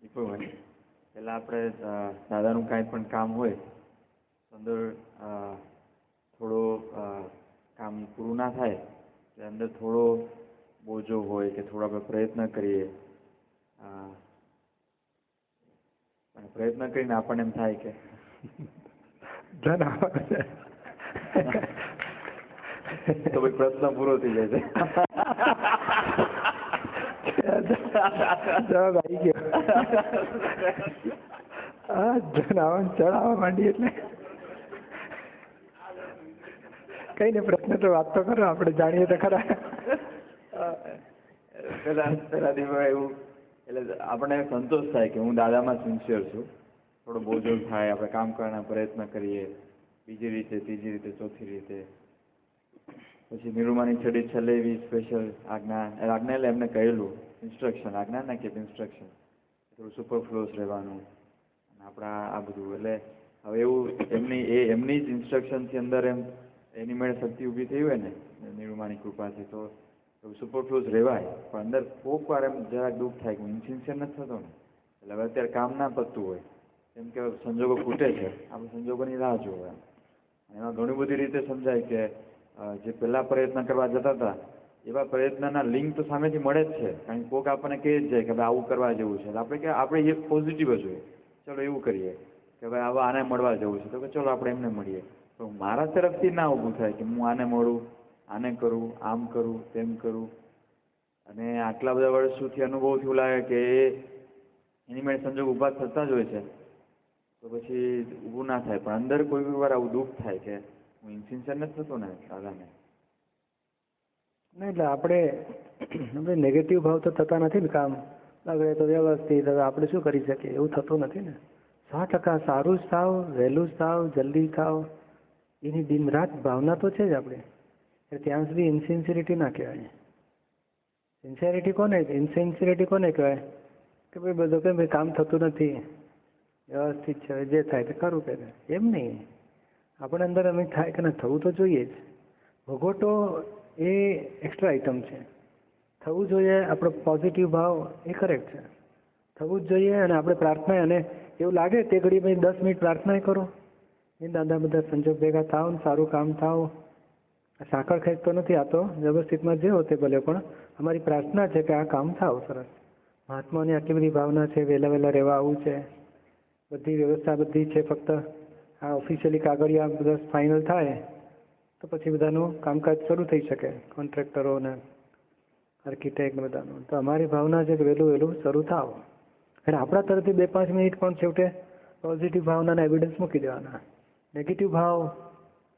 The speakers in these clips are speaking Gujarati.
દીપકભાઈ, પહેલાં આપણે દાદાનું કાંઈ પણ કામ હોય અંદર થોડો કામ પૂરું ના થાય એટલે અંદર થોડો બોજો હોય કે થોડો આપણે પ્રયત્ન કરીએ, અને પ્રયત્ન કરીને આપણને એમ થાય કે તો ભાઈ પ્રશ્ન પૂરો થઈ જાય છે. જવાબ આવી ગયો. ચડાવવા માંડી એટલે કઈ ને પ્રશ્ન તો વાત તો કરો, આપણે જાણીએ તો ખરા. પેલા દિવસ એવું એટલે આપણને સંતોષ થાય કે હું દાદામાં સિન્સિયર છું. થોડો બોજો થાય, આપણે કામ કરવાના પ્રયત્ન કરીએ, બીજી રીતે, ત્રીજી રીતે, ચોથી રીતે. પછી નિરૂમાની છડી છેલ્લે એવી સ્પેશિયલ આજ્ઞા એટલે એમને કહેલું ઇન્સ્ટ્રક્શન, આજ્ઞા ના કે ઇન્સ્ટ્રક્શન, થોડું સુપરફ્લુઅસ રહેવાનું અને આપણા આ બધું. એટલે હવે એવું એમની જ ઇન્સ્ટ્રક્શનથી અંદર એમ એની મેળે શક્તિ ઊભી થઈ હોય ને નિરૂમાની કૃપાથી તો સુપરફ્લુઅસ રહેવાય. પણ અંદર કોક વાર એમ જરાક દુઃખ થાય કે હું ઇન્સિન્સિયર નથી થતો ને, એટલે હવે અત્યારે કામ ના પતતું હોય, કેમ કે સંજોગો ખૂટે છે, આપણે સંજોગોની રાહ જોવે. એમાં ઘણી બધી રીતે સમજાય કે જે પહેલાં પ્રયત્ન કરવા જતા હતા એવા પ્રયત્નના લિંક તો સામેથી મળે જ છે. કારણ કે કોઈક આપણને કહી જ જાય કે ભાઈ આવું કરવા જેવું છે, આપણે એક પોઝિટિવ જ હોય, ચલો એવું કરીએ કે ભાઈ હવે આને મળવા જવું છે તો કે ચલો આપણે એમને મળીએ. તો મારા તરફથી ના ઊભું થાય કે હું આને મળું, આને કરું, આમ કરું, તેમ કરું. અને આટલા બધા વર્ષોથી અનુભવથી એવું લાગે કે એની મેળે સંજોગ ઊભા થતા જ હોય છે તો પછી ઊભું ના થાય. પણ અંદર કોઈ વાર આવું દુઃખ થાય કે હું ઇન્સિન્સિયર નથી થતો ને દાદાને. ના એટલે આપણે નેગેટિવ ભાવ તો થતા નથી ને, કામ લાગે તો વ્યવસ્થિત, હવે આપણે શું કરી શકીએ, એવું થતું નથી ને. 100% સારું જ થાવ, વહેલું જ થાવ, જલ્દી થાવ, એની દિન રાત ભાવના તો છે જ આપણે. ત્યાં સુધી ઇન્સિન્સિયરિટી ના કહેવાય. ઇન્સિન્સિયરિટી કોને કહેવાય કે ભાઈ બધું કે ભાઈ કામ થતું નથી, વ્યવસ્થિત છે, જે થાય તે ખરું કે એમ નહીં. આપણે અંદર એમ થાય કે ના થવું તો જોઈએ જ. ભોગવટો એ એક્સ્ટ્રા આઇટમ છે. થવું જોઈએ, આપણો પોઝિટિવ ભાવ એ કરેક્ટ છે, થવું જ જોઈએ. અને આપણે પ્રાર્થના, અને એવું લાગે તે ઘડી ભાઈ 10 મિનિટ પ્રાર્થના કરો, એ દાદા બધા સંજોગ ભેગા થાવ ને સારું કામ થાવ. સાંકળ ખેંચતો નથી, આ તો વ્યવસ્થિતમાં જે હોતે ભલે, પણ અમારી પ્રાર્થના છે કે આ કામ થાવ સરસ. મહાત્માની આટલી બધી ભાવના છે, વહેલા રહેવા આવું છે, બધી વ્યવસ્થા બધી છે. ફક્ત આ ઓફિશિયલી કાગળિયા બધા ફાઇનલ થાય તો પછી બધાનું કામકાજ શરૂ થઈ શકે, કોન્ટ્રાક્ટરો ને આર્કિટેક્ટ ને બધાનું. તો અમારી ભાવના છે કે વહેલું શરૂ થાવ. અને આપણા તરફથી 2-5 મિનિટ પણ છેવટે પોઝિટિવ ભાવનાના એવિડન્સ મૂકી દેવાના. નેગેટિવ ભાવ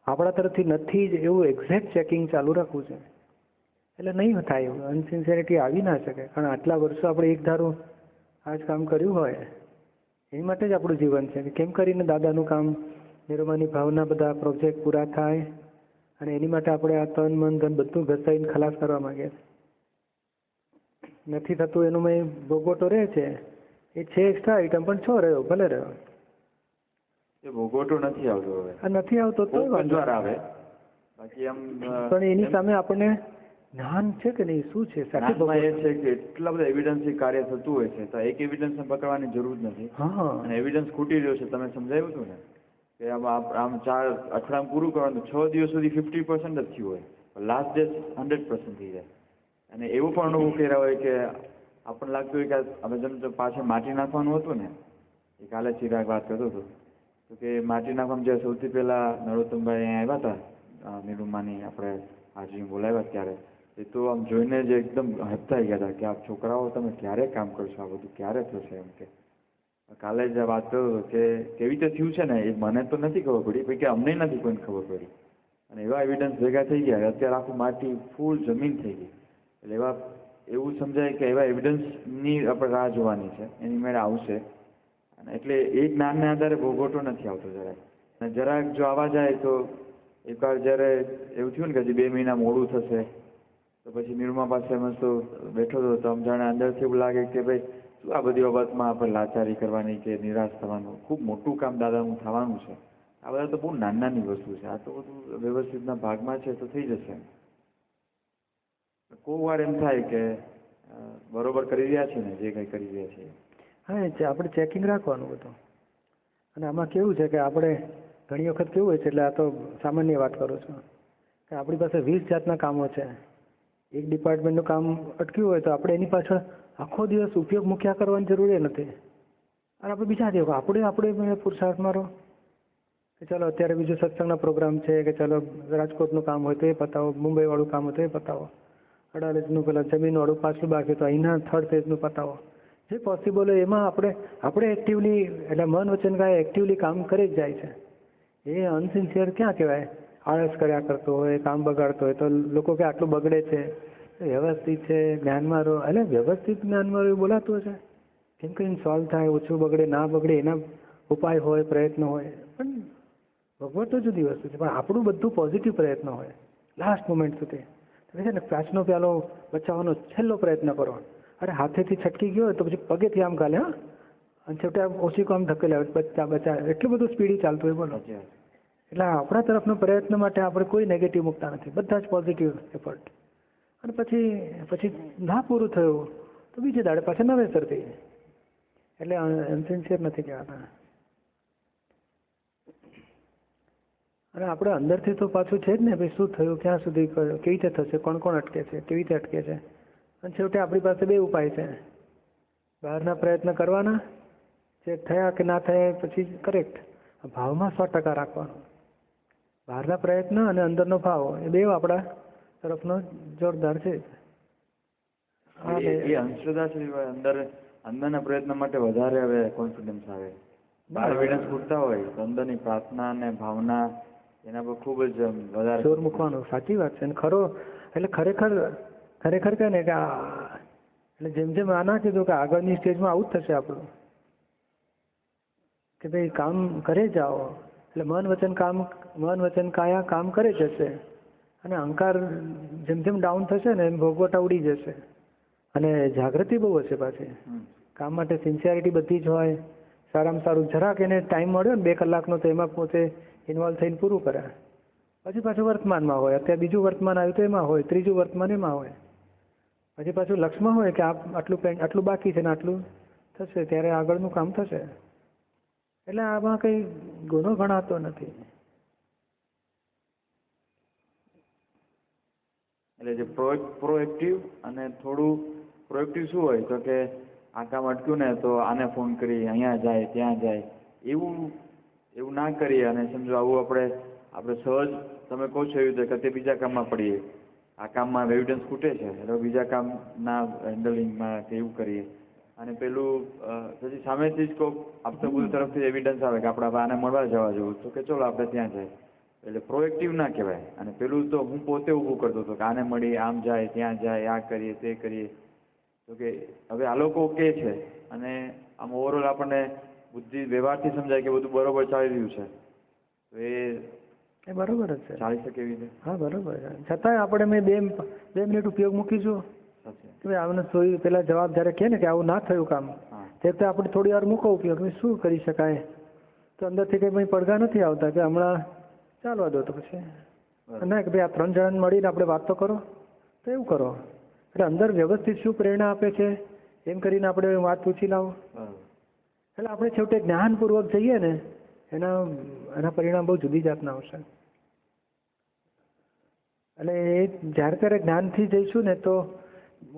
આપણા તરફથી નથી જ એવું એક્ઝેક્ટ ચેકિંગ ચાલુ રાખવું છે. એટલે નહીં થાય એવું, અનસિન્સિયરિટી આવી ના શકે. કારણ આટલા વર્ષો આપણે એક ધારું આ જ કામ કર્યું હોય, એની માટે જ આપણું જીવન છે કે કેમ કરીને દાદાનું કામ, નિરૂમાની ભાવના, બધા પ્રોજેક્ટ પૂરા થાય. અને એની માટે આપણે આ તન મન ધન બધું ઘસાઈને ખલાસ કરવા માંગીએ. નથી થતું એનું મેં ભોગવટો રહે છે, એ છે એક્સ્ટ્રા આઈટમ, પણ છો રહ્યો ભલે રહ્યો. એ ભોગવટો નથી આવતો હવે, નથી આવતો તો વાંધો આવે. બાકી આમ પણ એની સામે આપણને જ્ઞાન છે કે નહીં, શું છે? એ છે કે એટલા બધા એવિડન્સથી કાર્ય થતું હોય છે તો એક એવિડન્સને પકડવાની જરૂર નથી. અને એવિડન્સ ખૂટી રહ્યો છે, તમે સમજાવ્યું હતું ને કે આમ 4 અઠવાડિયામાં પૂરું કરવાનું, 6 દિવસ સુધી 50% જ થયું હોય, લાસ્ટ ડે 100% થઈ જાય. અને એવું પણ અનુભવ કર્યા હોય કે આપણને લાગતું હોય કે આપણે જેમ પાછળ માટી નાખવાનું હતું ને, એ કાલે ચિરાગ વાત કરતો હતો તો કે માટી નાખવામાં જે સૌથી પહેલાં નરોત્તમભાઈ અહીંયા આવ્યા હતા નિરૂમાની આપણે હાજરી બોલાવ્યા ત્યારે, એ તો આમ જોઈને જ એકદમ હચતાઈ ગયા હતા કે આ છોકરાઓ તમે ક્યારે કામ કરશો, આ બધું ક્યારે થશે એમ. કે કાલે જ વાત કરતો હતો કે કેવી રીતે થયું છે ને એ મને તો નથી ખબર પડી, પછી કે અમને નથી કોઈને ખબર પડી. અને એવા એવિડન્સ ભેગા થઈ ગયા, અત્યારે આખું માટી ફૂલ જમીન થઈ ગઈ. એટલે એવું સમજાય કે એવા એવિડન્સની આપણે રાહ જોવાની છે, એની મેળે આવશે. અને એટલે એ જ્ઞાનને આધારે ભોગવટો નથી આવતો જરાક. અને જરાક જો આવવા જાય તો એકવાર જ્યારે એવું થયું ને કે હજી 2 મહિના મોડું થશે તો પછી નિરૂમા પાસે મસ્ત બેઠો હતો તો આમ જાણે અંદરથી એવું લાગે કે ભાઈ શું આ બધી બાબતમાં આપણે લાચારી કરવાની કે નિરાશ થવાનું, ખૂબ મોટું કામ દાદાનું થવાનું છે. આ બધા તો બહુ નાની વસ્તુ છે, આ તો બધું વ્યવસ્થિતના ભાગમાં છે તો થઈ જશે. કોઈ વાર એમ થાય કે બરોબર કરી રહ્યા છે ને જે કંઈ કરી રહ્યા છે. હા એ આપણે ચેકિંગ રાખવાનું બધું. અને આમાં કેવું છે કે આપણે ઘણી વખત કેવું હોય છે, એટલે આ તો સામાન્ય વાત કરું છું, કે આપણી પાસે 20 જાતના કામો છે. એક ડિપાર્ટમેન્ટનું કામ અટક્યું હોય તો આપણે એની પાછળ આખો દિવસ ઉપયોગ મૂક્યા કરવાની જરૂર નથી. અને આપણે બીજા દિવસ આપણે પુરુષાર્થ મારો કે ચાલો અત્યારે બીજું સત્સંગના પ્રોગ્રામ છે, કે ચાલો રાજકોટનું કામ હોય તો એ પતાવો, મુંબઈવાળું કામ હોય તો એ પતાવો, અડાલજનું પેલા જમીનવાળું પાછું બાકી તો અહીંના 3rd ફેઝનું પતાવો. જે પોસિબલ હોય એમાં આપણે એક્ટિવલી, એટલે મન વચન કાય એક્ટિવલી કામ કરી જ જાય છે. એ અનસિન્સિયર ક્યાં કહેવાય? આળસ કર્યા કરતો હોય, કામ બગાડતો હોય તો લોકો કે આટલું બગડે છે, વ્યવસ્થિત છે, જ્ઞાનમાં રહો. એટલે વ્યવસ્થિત જ્ઞાનમાં રહો એવું બોલાતું હશે? કેમ કરીને સોલ્વ થાય, ઓછું બગડે, ના બગડે એના ઉપાય હોય, પ્રયત્ન હોય. પણ ભગવત તો જુદી વસ્તુ છે. પણ આપણું બધું પોઝિટિવ પ્રયત્ન હોય લાસ્ટ મોમેન્ટ સુધી. છે ને, કાચનો પ્યાલો બચાવવાનો છેલ્લો પ્રયત્ન કરો. અરે હાથેથી છટકી ગયો તો પછી પગેથી આમ ગાલે, હા, અને છેવટે ઓછી કામ ધકેલા બચા એટલું બધું સ્પીડી ચાલતું હોય, બોલો. એટલે આપણા તરફનો પ્રયત્ન માટે આપણે કોઈ નેગેટિવ મૂકતા નથી, બધા જ પોઝિટિવ એફર્ટ. અને પછી ના પૂરું થયું તો બીજે દાડે પાછા નવેસરથી. એટલે અનસિન્સિયર નથી કહેવાતા. અને આપણે અંદરથી તો પાછું છે જ ને, ભાઈ શું થયું, ક્યાં સુધી, કેવી રીતે થશે, કોણ કોણ અટકે છે, કેવી રીતે અટકે છે. અને છેવટે આપણી પાસે 2 ઉપાય છે. બહારના પ્રયત્ન કરવાના, જે થયા કે ના થયા પછી કરેક્ટ. ભાવમાં 100% રાખવાનો. બહારના પ્રયત્ન અને અંદરનો ભાવ, એ 2 આપણા તરફનો જોરદાર છે. એ અંધશ્રદ્ધા છે. અંદરના પ્રયત્ન માટે વધારે હવે કોન્ફિડન્સ આવે. બહાર એવિડન્સ ખૂટતા હોય તો અંદરની પ્રાર્થના અને ભાવના એના પર ખૂબ જ વધારે જોર મૂકવાનું. સાચી વાત છે. અને એટલે ખરેખર કહે ને કે એટલે જેમ જેમ આના કીધું કે આગળની સ્ટેજમાં આવું જ થશે આપણું, કે ભાઈ કામ કરે જાઓ. એટલે મન વચન કાયા કામ કરે જશે. અને અહંકાર જેમ જેમ ડાઉન થશે ને એમ ભોગવટા ઉડી જશે. અને જાગૃતિ બહુ હશે પાછી. કામ માટે સિન્સિયરિટી બધી જ હોય. સારામાં સારું જરાક એને ટાઈમ મળ્યો ને 2 કલાકનો તો એમાં પોતે ઇન્વોલ્વ થઈને પૂરું કરે. પછી પાછું વર્તમાનમાં હોય. અત્યારે બીજું વર્તમાન આવ્યું તો એમાં હોય, ત્રીજું વર્તમાન એમાં હોય. પછી પાછું લક્ષ્યમાં હોય કે આટલું બાકી છે ને આટલું થશે ત્યારે આગળનું કામ થશે. એટલે આમાં કંઈ ગુનો ગણાતો નથી. એટલે જે પ્રોએક્ટિવ અને થોડું પ્રોએક્ટિવ શું હોય તો કે આ કામ અટક્યું ને તો આને ફોન કરી, અહીંયા જાય ત્યાં જાય, એવું ના કરીએ. અને સમજો આવું આપણે સહજ તમે કહો છો એવી રીતે કે તે બીજા કામમાં પડીએ. આ કામમાં એવિડન્સ ખૂટે છે એટલે બીજા કામના હેન્ડલિંગમાં કે એવું કરીએ. અને પેલું પછી સામેથી જ કોઈક આપતા બધું તરફથી એવિડન્સ આવે કે આપણે આને મળવા જવા જેવું તો કે ચલો આપણે ત્યાં જાય. એટલે પ્રોએક્ટિવ ના કહેવાય. અને પેલું તો હું પોતે ઊભું કરતો હતો કે આને મળી, આમ જાય ત્યાં જાય, આ કરીએ તે કરીએ. તો કે હવે આ લોકો કહે છે અને આમ ઓવરઓલ આપણને બુદ્ધિ વ્યવહારથી સમજાય કે બધું બરોબર ચાલી રહ્યું છે તો એ બરોબર જ છે, ચાલી શકે એવી રીતે. હા બરોબર છે. છતાંય આપણે મેં 2 મિનિટ ઉપયોગ મૂકીશું કે ભાઈ આમને પેલા જવાબ જ્યારે કહે ને કે આવું ના થયું કામ, ત્યારે આપણે થોડી વાર મૂકો ઉપયોગ. શું કરી શકાય? તો અંદરથી કંઈ ભાઈ પડઘા નથી આવતા કે હમણાં ચાલવા દો. તો પછી ના કે ભાઈ આ 3 જણાને મળીને આપણે વાત તો કરો, તો એવું કરો. એટલે અંદર વ્યવસ્થિત શું પ્રેરણા આપે છે એમ કરીને આપણે વાત પૂછી લાવો. એટલે આપણે છેવટે જ્ઞાનપૂર્વક જઈએ ને એના પરિણામ બહુ જુદી જાતના આવશે. એટલે એ જ્યારે ત્યારે જ્ઞાનથી જઈશું ને તો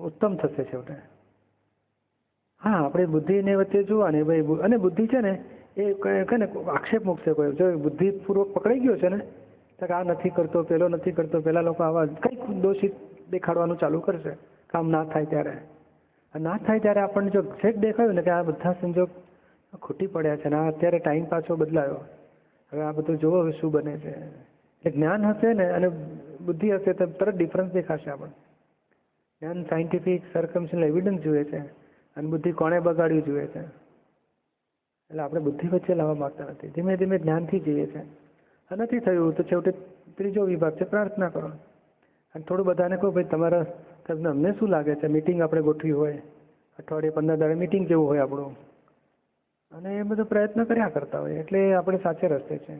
ઉત્તમ થશે છેવટે. હા, આપણે બુદ્ધિને વચ્ચે જોવાની ભાઈ. અને બુદ્ધિ છે ને એ કહે ને આક્ષેપ મૂકશે કોઈ. જો બુદ્ધિપૂર્વક પકડાઈ ગયો છે ને તો આ નથી કરતો, પેલો નથી કરતો, પેલા લોકો આવા કંઈક દોષિત દેખાડવાનું ચાલુ કરશે કામ ના થાય ત્યારે. ના થાય ત્યારે આપણને જો છેક દેખાયું ને કે આ બધા સંજોગ ખૂટી પડ્યા છે ને આ અત્યારે ટાઈમ પાછો બદલાયો, હવે આ બધું જોવો હવે શું બને છે. એટલે જ્ઞાન હશે ને અને બુદ્ધિ હશે તો તરત ડિફરન્સ દેખાશે આપણને. જ્ઞાન સાયન્ટિફિક સર્કમસ્ટન્શિયલ એવિડન્સ જોઈએ છે અને બુદ્ધિ કોણે બગાડવી જોઈએ છે. એટલે આપણે બુદ્ધિ વચ્ચે લાવવા માંગતા નથી. ધીમે ધીમે જ્ઞાનથી જઈએ છીએ. નથી થયું તો છેવટે 3જો વિભાગ છે પ્રાર્થના કરો. અને થોડું બધાને કહો ભાઈ તમારા અમને શું લાગે છે, મિટિંગ આપણે ગોઠવી હોય, અઠવાડિયે 15 દાડે મિટિંગ જેવું હોય આપણું, અને એ બધો પ્રયત્ન કર્યા કરતા હોય એટલે આપણે સાચે રસ્તે છે.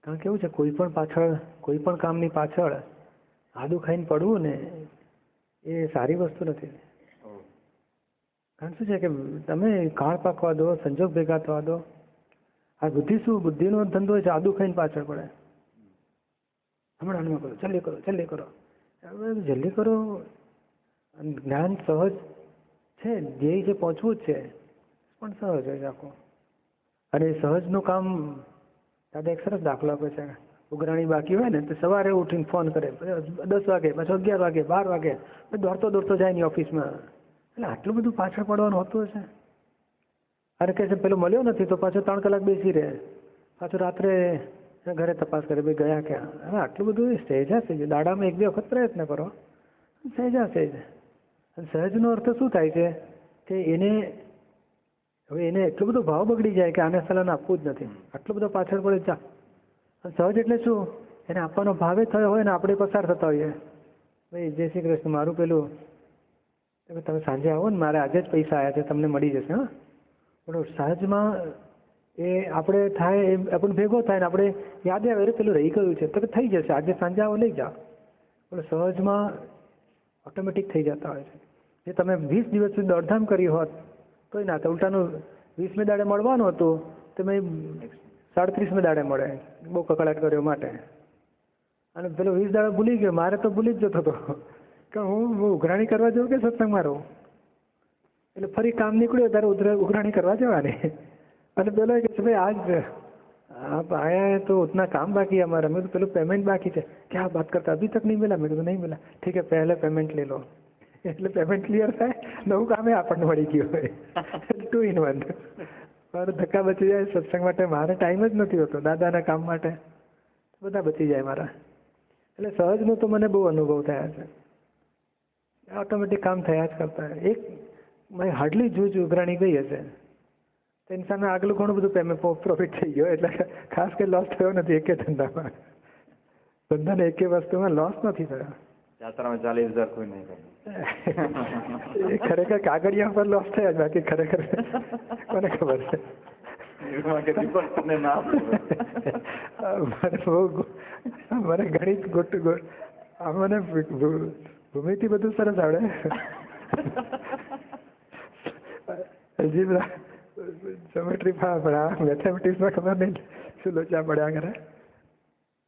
કારણ કે એવું છે કોઈ પણ કામની પાછળ આદુ ખાઈને પડવું ને એ સારી વસ્તુ નથી. કારણ શું છે કે તમે કાળ પાકવા દો, સંજોગ ભેગા થવા દો. આ બુદ્ધિ શું, બુદ્ધિનો ધંધો છે આદુ ખાઈને પાછળ પડે. હમણાં કરો, જલ્દી કરો, જલ્દી કરો. જલ્દી કરો. જ્ઞાન સહજ છે, ધ્યેય જે પહોંચવું જ છે પણ સહજ હોય આખું. અને સહજનું કામ દાદા એક સરસ દાખલો આપે છે. ઉઘરાણી બાકી હોય ને તો સવારે ઉઠીને ફોન કરે, 10 વાગે, પાછો 11 વાગે, 12 વાગે, દોડતો જાય ની ઓફિસમાં. એટલે આટલું બધું પાછળ પડવાનું હોતું હશે. અરે કે છે પેલો મળ્યો નથી તો પાછો 3 કલાક બેસી રહે, પાછું રાત્રે ઘરે તપાસ કરે ભાઈ ગયા ક્યાં. હવે આટલું બધું સહેજા સહેજ દાડામાં 1-2 વખત પ્રયત્ન કરો, સહેજા સહેજ. અને સહજનો અર્થ શું થાય છે કે એને એટલો બધો ભાવ બગડી જાય કે આને સલાહ આપવું જ નથી, આટલો બધો પાછળ પડે જા. સહજ એટલે શું, એને આપવાનો ભાવે થયો હોય ને આપણે પસાર થતા હોઈએ, ભાઈ જય શ્રી કૃષ્ણ, મારું પેલું તમે સાંજે આવો ને, મારે આજે જ પૈસા આવ્યા છે, તમને મળી જશે. હા, પણ સહજમાં એ આપણે થાય, એ આપણને ભેગો થાય ને આપણે યાદ આવે પેલું રહી ગયું છે તો થઈ જશે, આજે સાંજે આવો લઈ જાઓ. પણ સહજમાં ઓટોમેટિક થઈ જતા હોય છે. જે તમે 20 દિવસ સુધી દોડધામ કરી હોત તોય ના, તો ઉલટાનું 20મે દાડે મળવાનું હતું તમે 37મે દાડે મળે, બહુ કકડાટ કર્યો માટે. અને પેલો 20 દાડે ભૂલી ગયો, મારે તો ભૂલી જ જતો હતો કે હું ઉઘરાણી કરવા જાઉં કે સત્સંગમાં રહું. એટલે ફરી કામ નીકળ્યો ત્યારે ઉઘરાણી કરવા જવાની. અને પેલો કે ભાઈ આજ आप आया है तो उतना काम बाकी है हमारा. मैं तो पेलो पेमेंट बाकी है. क्या बात करता, अभी तक नहीं मिला. मैं तो नहीं मिला. ठीक है, पहले पेमेंट ले लो. એટલે પેમેન્ટ ક્લિયર થાય, નવું કામે આપણને મળી ગયું હોય. 2 in 1. મારો ધક્કા બચી જાય સત્સંગ માટે, મારે ટાઈમ જ નથી હોતો દાદાના કામ માટે, બધા બચી જાય મારા. એટલે સહજનો તો મને બહુ અનુભવ થયા છે. ઓટોમેટિક કામ થયા જ કરતા. એક મેં હાર્ડલી જૂજ ઉઘરાણી ગઈ હશે, તેની સામે આગલું ઘણું બધું પેમેન્ટ પ્રોફિટ થઈ ગયો. એટલે ખાસ કંઈ લોસ થયો નથી એકે ધંધામાં. ધંધાને એકે વસ્તુમાં લોસ નથી થયો. યાત્રામાં 40,000 કોઈ નહીં કરે. એ ખરેખર કાગળિયા પર લોસ થયા, બાકી ખરેખર કોને ખબર છે. મને ગણિત મને ભૂમિથી બધું સરસ આવડે. જ્યોમેટ્રી પણ આ મેથેમેટિક્સમાં ખબર નહીં શું લોચા પડ્યા કરે.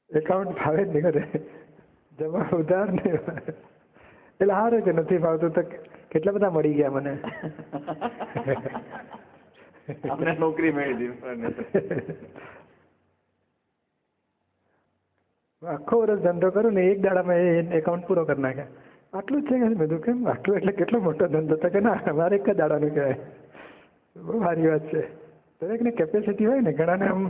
એકાઉન્ટ ભાવે જ નહીં કરે, જમા ઉધાર નહીં. એટલે સારું છે, નથી ભાવતું તો કેટલા બધા મળી ગયા મને. આપણે નોકરી મળી દીધી. આખો વર્ષ ધંધો કરું ને એક દાડામાં એ એકાઉન્ટ પૂરો કરી નાખે. આટલું જ છે કે મેં કેમ આટલું, એટલે કેટલો મોટો ધંધો તો કે ના અમારે એક જ દાડાનું કહેવાય. બહુ સારી વાત છે. દરેકને કેપેસિટી હોય ને, ઘણાને આમ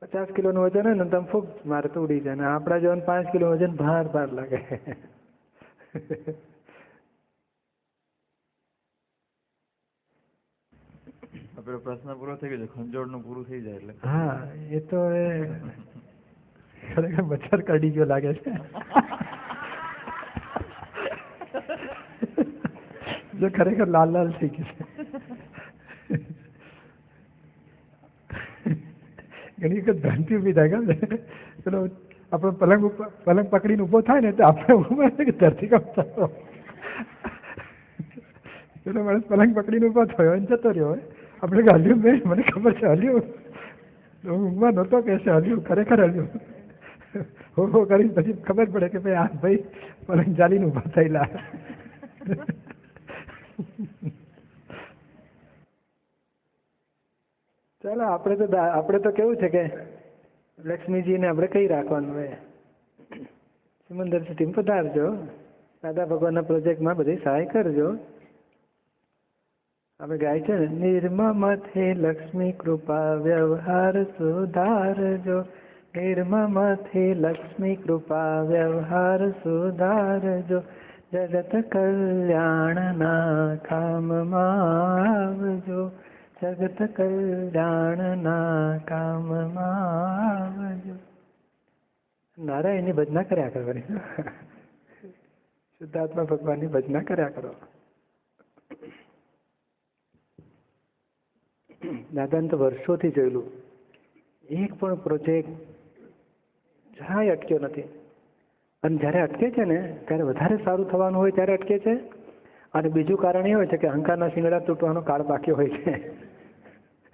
50 કિલોનું વજન હોય ને તમે ફૂગ મારે તો ઉડી જાય, ને આપણા જેવાનું 5 કિલો વજન ભાર લાગે. આપણો પ્રશ્ન પૂરો થઈ ગયો, ખંજોળનું પૂરું થઈ જાય એટલે. હા, એ તો ખરેખર મચ્છર કાઢી ગયો લાગે છે. જો ખરેખર લાલ થઈ ગયું છે. ઘણી વખત ભ્રાંતિ ઉભી થાય કે પેલો આપણો પલંગ પકડીને ઊભો થાય ને તો આપણે ઊભું કે ધરતીકંપ થતો. પેલો માણસ પલંગ પકડીને ઊભો થયો અને જતો રહ્યો હોય, આપણે કે હલ્યું મેં, મને ખબર છે હલ્યું, હું ઊંઘમાં નહોતો કે છે હલ્યું, ખરેખર હલ્યું. હો કરીને પછી ખબર પડે કે ભાઈ આ ભાઈ પલંગ ચાલીને ઊભા થયેલા. ચાલો, આપણે તો કેવું છે કે લક્ષ્મીજીને આપણે કહી રાખવાનું હોય, સિમંદર સિટીમાં પધારજો, દાદા ભગવાનના પ્રોજેક્ટમાં બધી સહાય કરજો. આપણે ગાય છે ને, નિર્મમથી લક્ષ્મી કૃપા વ્યવહાર સુધારજો, નિર્મમથી લક્ષ્મી કૃપા વ્યવહાર સુધારજો, જગત કલ્યાણના કામમાં આવજો, જગત કલ્યાણના કામમાં આવજો. નારાયણની ભજના કર્યા કરવાની, શુદ્ધાત્મા ભગવાનની ભજના કર્યા કરો. દાદાને તો વર્ષોથી જોયેલું, એક પણ પ્રોજેક્ટ જરાય અટક્યો નથી. અને જ્યારે અટકે છે ને ત્યારે વધારે સારું થવાનું હોય ત્યારે અટકે છે, અને બીજું કારણ એ હોય છે કે અહંકારના શિંગડા તૂટવાનો કાળ બાકી હોય છે.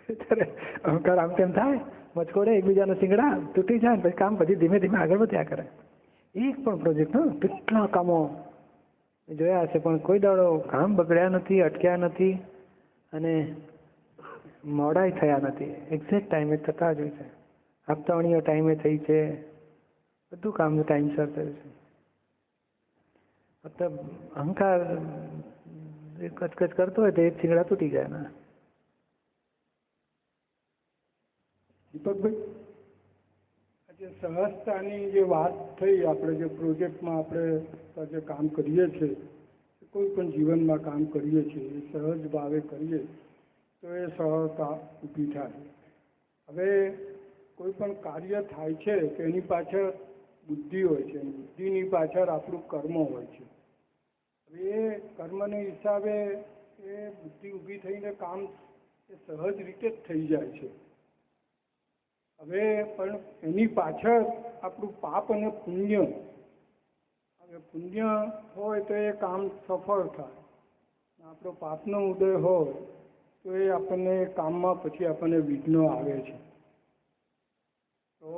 ત્યારે અહંકાર આમ તેમ થાય, મચકોડે એકબીજાના શિંગડા તૂટી જાય, પછી કામ પછી ધીમે ધીમે આગળ વધ્યા કરે. એક પણ પ્રોજેક્ટ, કેટલા કામો જોયા હશે, પણ કોઈ દાડો કામ બગડ્યા નથી, અટક્યા નથી અને મોડાઈ થયા નથી. એક્ઝેક્ટ ટાઈમે થતા જ હોય છે. હપ્તાવણીઓ ટાઈમે થઈ છે, બધું કામ ટાઈમસર થયું છે. મતલબ અહંકાર કચકચ કરતો હોય તો એક શિંગડા તૂટી જાય ને. દીપકભાઈ, આજે સહજતાની જે વાત થઈ, આપણે જે પ્રોજેક્ટમાં આપણે જે કામ કરીએ છીએ, કોઈ પણ જીવનમાં કામ કરીએ છીએ, એ સહજ ભાવે કરીએ તો એ સહજતા ઊભી થાય. હવે કોઈ પણ કાર્ય થાય છે તો એની પાછળ બુદ્ધિ હોય છે, બુદ્ધિની પાછળ આપણું કર્મ હોય છે. હવે એ કર્મને હિસાબે એ બુદ્ધિ ઊભી થઈને કામ એ સહજ રીતે જ થઈ જાય છે. હવે પણ એની પાછળ આપણું પાપ અને પુણ્ય, હવે પુણ્ય હોય તો એ કામ સફળ થાય, આપણો પાપનો ઉદય હોય તો એ આપણને કામમાં પછી આપણને વિઘ્નો આવે છે. તો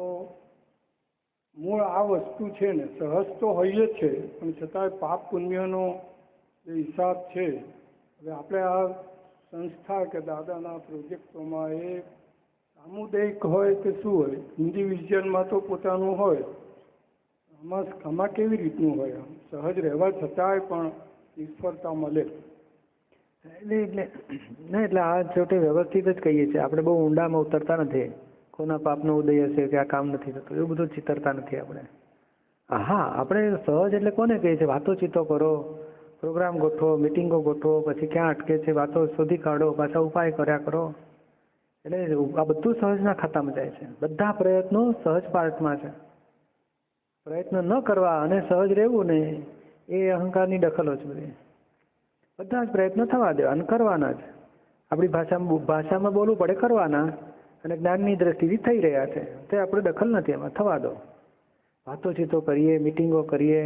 મૂળ આ વસ્તુ છે ને, સહજ તો હોય જ છે, પણ છતાંય પાપ પુણ્યનો જે હિસાબ છે, હવે આપણે આ સંસ્થા કે દાદાના પ્રોજેક્ટોમાં એ સામુદાયિક હોય કે શું હોય, ઇન્ડિવિજ્યુઅલમાં તો પોતાનું હોય, આમાં કેવી રીતનું હોય? સહજ રહેવા છતાંય પણ નિષ્ફળતા મળે. એટલે આ છોટે વ્યવસ્થિત જ કહીએ છીએ આપણે, બહુ ઊંડામાં ઉતરતા નથી. કોના પાપનો ઉદય હશે કે આ કામ નથી થતું, એવું બધું ચિતરતા નથી આપણે. હા, આપણે સહજ એટલે કોને કહીએ છીએ? વાતો ચીતો કરો, પ્રોગ્રામ ગોઠવો, મિટિંગો ગોઠવો, પછી ક્યાં અટકે છે વાતો શોધી કાઢો, પાછા ઉપાય કર્યા કરો. એટલે આ બધું સહજના ખાતામાં જાય છે. બધા પ્રયત્નો સહજ પાર્ટમાં છે. પ્રયત્ન ન કરવા અને સહજ રહેવું ને એ અહંકારની દખલો છે બધી. બધા જ પ્રયત્નો થવા દેવા અને કરવાના જ. આપણી ભાષામાં બોલવું પડે કરવાના, અને જ્ઞાનની દ્રષ્ટિથી થઈ રહ્યા છે તે આપણે દખલ નથી, એમાં થવા દો. વાતોચીતો કરીએ, મિટિંગો કરીએ,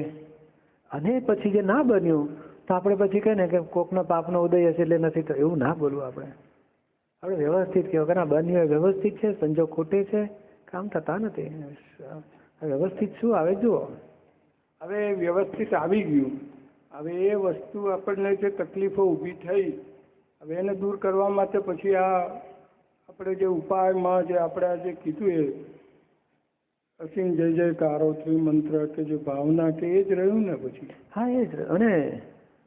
અને પછી જે ના બન્યું તો આપણે પછી કહીએ ને કે કોકનો પાપનો ઉદય હશે એટલે નથી થયું, એવું ના બોલવું આપણે. આપણે વ્યવસ્થિત કહેવાય કે ના બન્યું એ વ્યવસ્થિત છે, સંજોગ ખોટે છે, કામ થતા નથી. વ્યવસ્થિત શું આવે જુઓ. હવે વ્યવસ્થિત આવી ગયું, હવે એ વસ્તુ આપણને જે તકલીફો ઊભી થઈ, હવે એને દૂર કરવા માટે પછી આ આપણે જે ઉપાયમાં જે આપણે જે કીધું એ અસીમ જય જયકારો મંત્ર કે જે ભાવના કે એ જ રહ્યું ને પછી. હા, એ જ.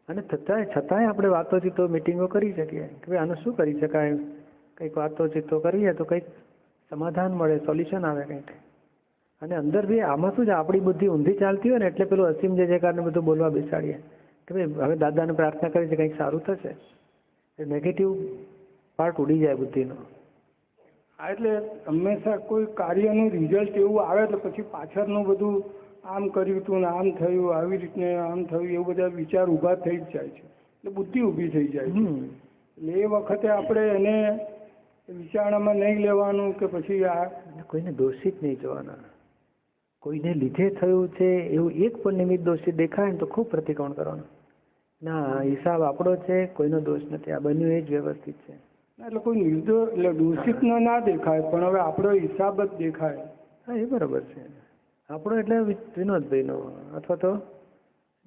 અને છતાંય આપણે વાતોચીતો મિટિંગો કરી શકીએ કે ભાઈ આનું શું કરી શકાય, કંઈક વાતોચીતો કરીએ તો કંઈક સમાધાન મળે, સોલ્યુશન આવે કંઈક. અને અંદર બી આમાં શું છે, આપણી બુદ્ધિ ઊંધી ચાલતી હોય ને એટલે પેલું અસીમ જય જયકારને બધું બોલવા બેસાડીએ કે ભાઈ હવે દાદાને પ્રાર્થના કરી છે કંઈક સારું થશે. એ નેગેટિવ પાર્ટ ઉડી જાય બુદ્ધિનો. એટલે હંમેશા કોઈ કાર્યનું રિઝલ્ટ એવું આવે તો પછી પાછળનું બધું આમ કર્યું હતું ને આમ થયું, આવી રીતને આમ થયું, એવું બધા વિચાર ઊભા થઈ જ જાય છે, એટલે બુદ્ધિ ઊભી થઈ જાય છે. એટલે એ વખતે આપણે એને વિચારણામાં નહીં લેવાનું કે પછી આ કોઈને દોષિત નહીં જોવાના. કોઈને લીધે થયું છે એવું એક પણ નિમિત્ત દોષિત દેખાય ને તો ખૂબ પ્રતિક્રમણ કરવાનું. ના, હિસાબ આપણો છે, કોઈનો દોષ નથી, આ બન્યું એ જ વ્યવસ્થિત છે. એટલે કોઈ નિર્દોષ એટલે દૂષિત ના દેખાય, પણ હવે આપણો હિસાબ જ દેખાય. હા, એ બરાબર છે. આપણો એટલે વિનોદભાઈનો અથવા તો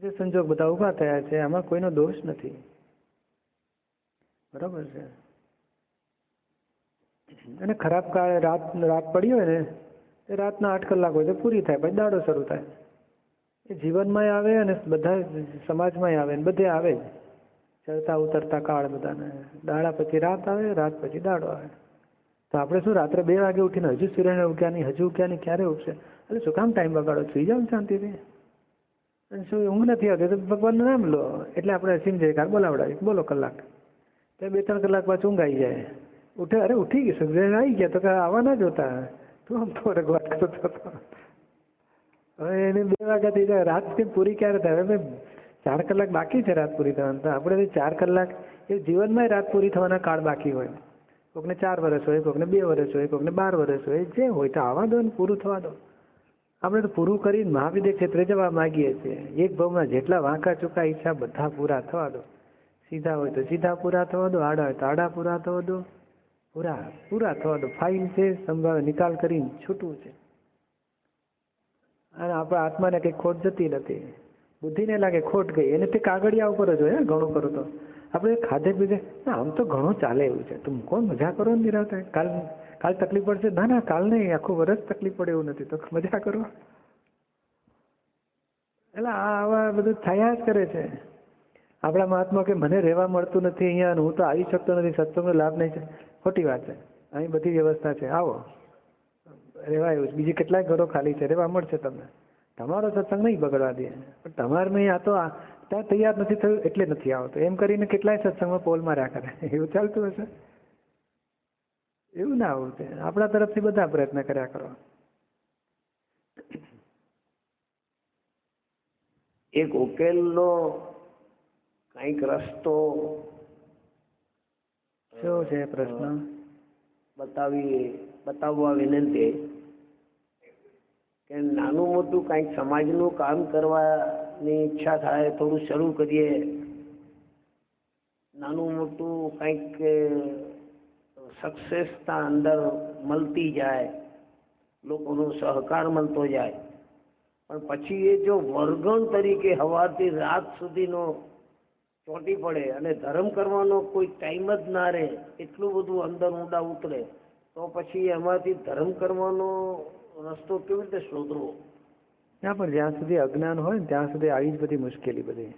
જે સંજોગ બધા ઊભા થયા છે આમાં કોઈનો દોષ નથી. બરાબર છે. અને ખરાબ કાળે રાત પડી હોય ને એ રાતના 8 કલાક હોય તો પૂરી થાય, પછી દાડો શરૂ થાય. એ જીવનમાંય આવે અને બધા સમાજમાંય આવે ને બધે આવે જ. ચડતા ઉતરતા કાળ બધાને. દાડા પછી રાત આવે, રાત પછી દાડો આવે. તો આપણે શું રાત્રે 2 વાગે ઉઠીને હજુ સૂર્યને ઉગ્યા નહીં, હજુ ઉગ્યા નહીં, ક્યારે ઉઠશે? એટલે શું કામ ટાઈમ બગાડો? સુઈ જાવ શાંતિથી. અને શું ઊંઘ નથી આવતી તો ભગવાનનું નામ લો, એટલે આપણે અસીમ જયકાર બોલાવડાવી, બોલો કલાક. તો 2-3 કલાક પાછું ઊંઘ આવી જાય. ઉઠે, અરે ઉઠી ગઈ, સૂર્ય આવી ગયા તો આવવા ના જોતા, તું આમ તો વાત કરતો હતો. હવે એને 2 વાગ્યા થઈ જાય, રાત પૂરી ક્યારે થાય? હવે 4 કલાક બાકી છે રાત પૂરી થવાની, તો આપણે 4 કલાક એ જીવનમાં રાત પૂરી થવાના કાળ બાકી હોય. કોકને 4 વર્ષ હોય, કોકને 2 વર્ષ હોય, કોકને 12 વર્ષ હોય, જે હોય તો આવવા દો ને, પૂરું થવા દો. આપણે તો પૂરું કરીને મહાવિદ્ય ક્ષેત્રે જવા માગીએ છીએ. એક ભાવમાં જેટલા વાંકા ચૂકા ઈચ્છા બધા પૂરા થવા દો. સીધા હોય તો સીધા પૂરા થવા દો, આડા હોય તો આડા પૂરા થવા દો, પૂરા થવા દો. ફાઇલ છે, સંભાવે નિકાલ કરીને છૂટવું છે. અને આપણા આત્માને કંઈ ખોટ જતી નથી. બુદ્ધિને લાગે ખોટ ગઈ, એને તે કાગળિયા ઉપર જ હોય. ઘણું કરું તો આપણે ખાધે પીધે આમ તો ઘણું ચાલે એવું છે, તું કોણ મજા કરો ને નિરાતે, કાલ તકલીફ પડશે. ના કાલ નહીં, આખું વર્ષ તકલીફ પડે એવું નથી, તો મજા કરો. એટલે આવા બધું થયા જ કરે છે. આપણા મહાત્મા કે મને રહેવા મળતું નથી અહીંયા, હું તો આવી શકતો નથી, સત્સંગનો લાભ નહીં છે. ખોટી વાત છે. અહીં બધી વ્યવસ્થા છે, આવો રહેવા એવું. બીજી કેટલાય ઘરો ખાલી છે, રહેવા મળશે તમને. તમારો સત્સંગ નહીં બગડવા દે, પણ તમારે મેં આ તો ત્યાં તૈયાર નથી થયું એટલે નથી આવતો, એમ કરીને કેટલાય સત્સંગમાં પોલ માર્યા કરે. એવું ચાલતું હશે? એવું ના આવું છે. આપણા તરફથી બધા પ્રયત્ન કર્યા કરો. એક ઉકેલનો કંઈક રસ્તો શું છે પ્રશ્ન? બતાવવા વિનંતી કે નાનું મોટું કંઈક સમાજનું કામ કરવાની ઈચ્છા થાય, થોડું શરૂ કરીએ. નાનું મોટું કંઈક સક્સેસના અંદર મળતી જાય, લોકોનો સહકાર મળતો જાય. પણ પછી એ જો વર્ગણ તરીકે સવારથી રાત સુધીનો ચોંટી પડે અને ધર્મ કરવાનો કોઈ ટાઈમ જ ના રહે, એટલું બધું અંદર ઊંડા ઉતરે, તો પછી એમાંથી ધર્મ કરવાનો રસ્તો કેવી રીતે શોધવો? ત્યાં પણ જ્યાં સુધી અજ્ઞાન હોય ને ત્યાં સુધી આવી જ બધી મુશ્કેલી બધી.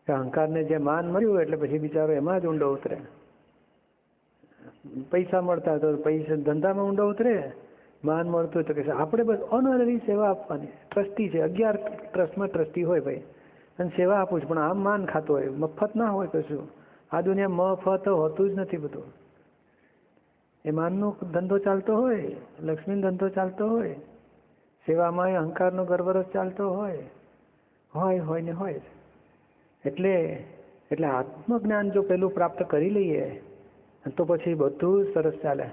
અહંકારને જે માન મળ્યું હોય એટલે પછી બિચારો એમાં જ ઊંડો ઉતરે. પૈસા મળતા હોય તો પૈસા ધંધામાં ઊંડો ઉતરે, માન મળતું હોય તો કે આપણે બસ ઓનરરી સેવા આપવાની. ટ્રસ્ટી છે, 11 ટ્રસ્ટમાં ટ્રસ્ટી હોય ભાઈ, અને સેવા આપું છું, પણ આમ માન ખાતો હોય, મફત ના હોય તો શું? આ દુનિયા મફત હોતું જ નથી બધું. એ માનનો ધંધો ચાલતો હોય, લક્ષ્મીનો ધંધો ચાલતો હોય, સેવામાં અહંકારનો ગર્વરસ ચાલતો હોય ને હોય. એટલે આત્મજ્ઞાન જો પેલું પ્રાપ્ત કરી લઈએ તો પછી બધું જ સરસ ચાલે.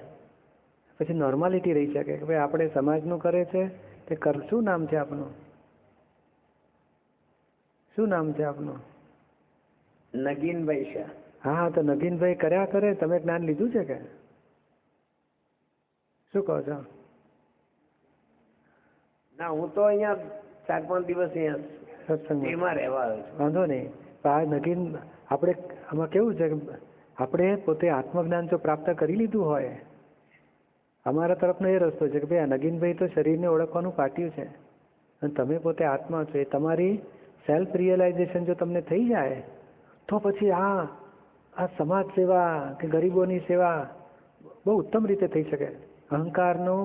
પછી નોર્માલિટી રહી શકે કે ભાઈ આપણે સમાજનું કરે છે તે શું નામ છે આપનું? શું નામ છે આપનું? નગીનભાઈ શાહ. હા, તો નગીનભાઈ કર્યા કરે. તમે જ્ઞાન લીધું છે કે શું કહો છો? ના, હું તો અહીંયા 4-5 દિવસ અહીંયા સત્સંગમાં રહેવા આવ્યો છું. વાંધો નહીં. આ નગીન આપણે આમાં કેવું છે કે આપણે પોતે આત્મજ્ઞાન જો પ્રાપ્ત કરી લીધું હોય, અમારા તરફનો એ રસ્તો છે કે ભાઈ આ નગીનભાઈ તો શરીરને ઓળખવાનું પાટ્યું છે અને તમે પોતે આત્મા છો. એ તમારી સેલ્ફ રિયલાઇઝેશન જો તમને થઈ જાય તો પછી આ સમાજ સેવા કે ગરીબોની સેવા બહુ ઉત્તમ રીતે થઈ શકે. અહંકારનો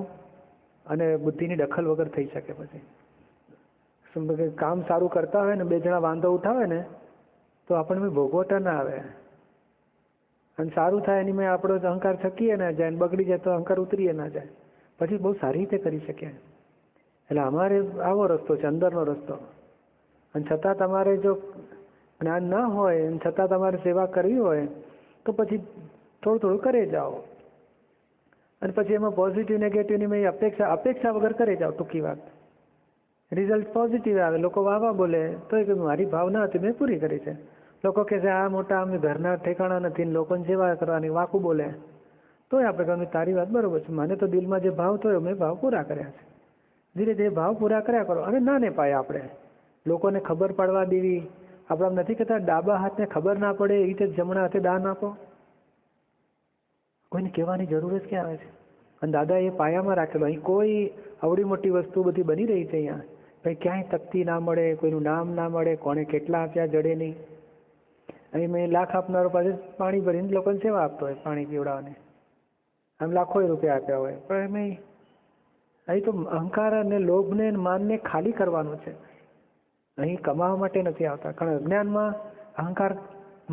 અને બુદ્ધિની દખલ વગર થઈ શકે. પછી કામ સારું કરતા હોય ને 2 જણા વાંધો ઉઠાવે ને તો આપણને ભોગવટા ના આવે, અને સારું થાય એની મેં આપણો અહંકાર છકીએ ના જાય, બગડી જાય તો અહંકાર ઉતરીએ ના જાય, પછી બહુ સારી રીતે કરી શકીએ. એટલે અમારે આવો રસ્તો છે, અંદરનો રસ્તો. અને છતાં તમારે જો જ્ઞાન ના હોય અને છતાં તમારે સેવા કરવી હોય તો પછી થોડું કરે જાઓ, અને પછી એમાં પોઝિટિવ નેગેટિવની મેં અપેક્ષા વગર કરે જાઓ. ટૂંકી વાત, રિઝલ્ટ પોઝિટિવ આવે, લોકો વાહ બોલે તો એ મારી ભાવના હતી મેં પૂરી કરી છે. લોકો કહે છે આ મોટા અમે ઘરના ઠેકાણા નથી ને લોકોને સેવા કરવાની, વાકું બોલે, તોય આપણે કહ્યું તારી વાત બરોબર છે, મને તો દિલમાં જે ભાવ થયો મેં ભાવ પૂરા કર્યા છે. ધીરે ધીરે ભાવ પૂરા કર્યા કરો. અને ના ને પાય આપણે લોકોને ખબર પાડવા દેવી. આપણે નથી કહેતા ડાબા હાથને ખબર ના પડે એ રીતે જમણા હાથે દાન આપો. કોઈને કહેવાની જરૂર જ ક્યાં આવે છે? અને દાદા એ પાયામાં રાખેલો. અહીં કોઈ આવડી મોટી વસ્તુ બધી બની રહી છે અહીંયા, કંઈ ક્યાંય તકતી ના મળે, કોઈનું નામ ના મળે, કોણે કેટલા આપ્યા જડે નહીં. અહીં મેં લાખ આપનારો પાસે પાણી ભરીને લોકોને સેવા આપતો હોય, પાણી પીવડાવવાની, આમ લાખો રૂપિયા આપ્યા હોય. પણ એમ અહીં તો અહંકાર અને લોભને માનને ખાલી કરવાનું છે. અહીં કમાવા માટે નથી આવતા. કારણ અજ્ઞાનમાં અહંકાર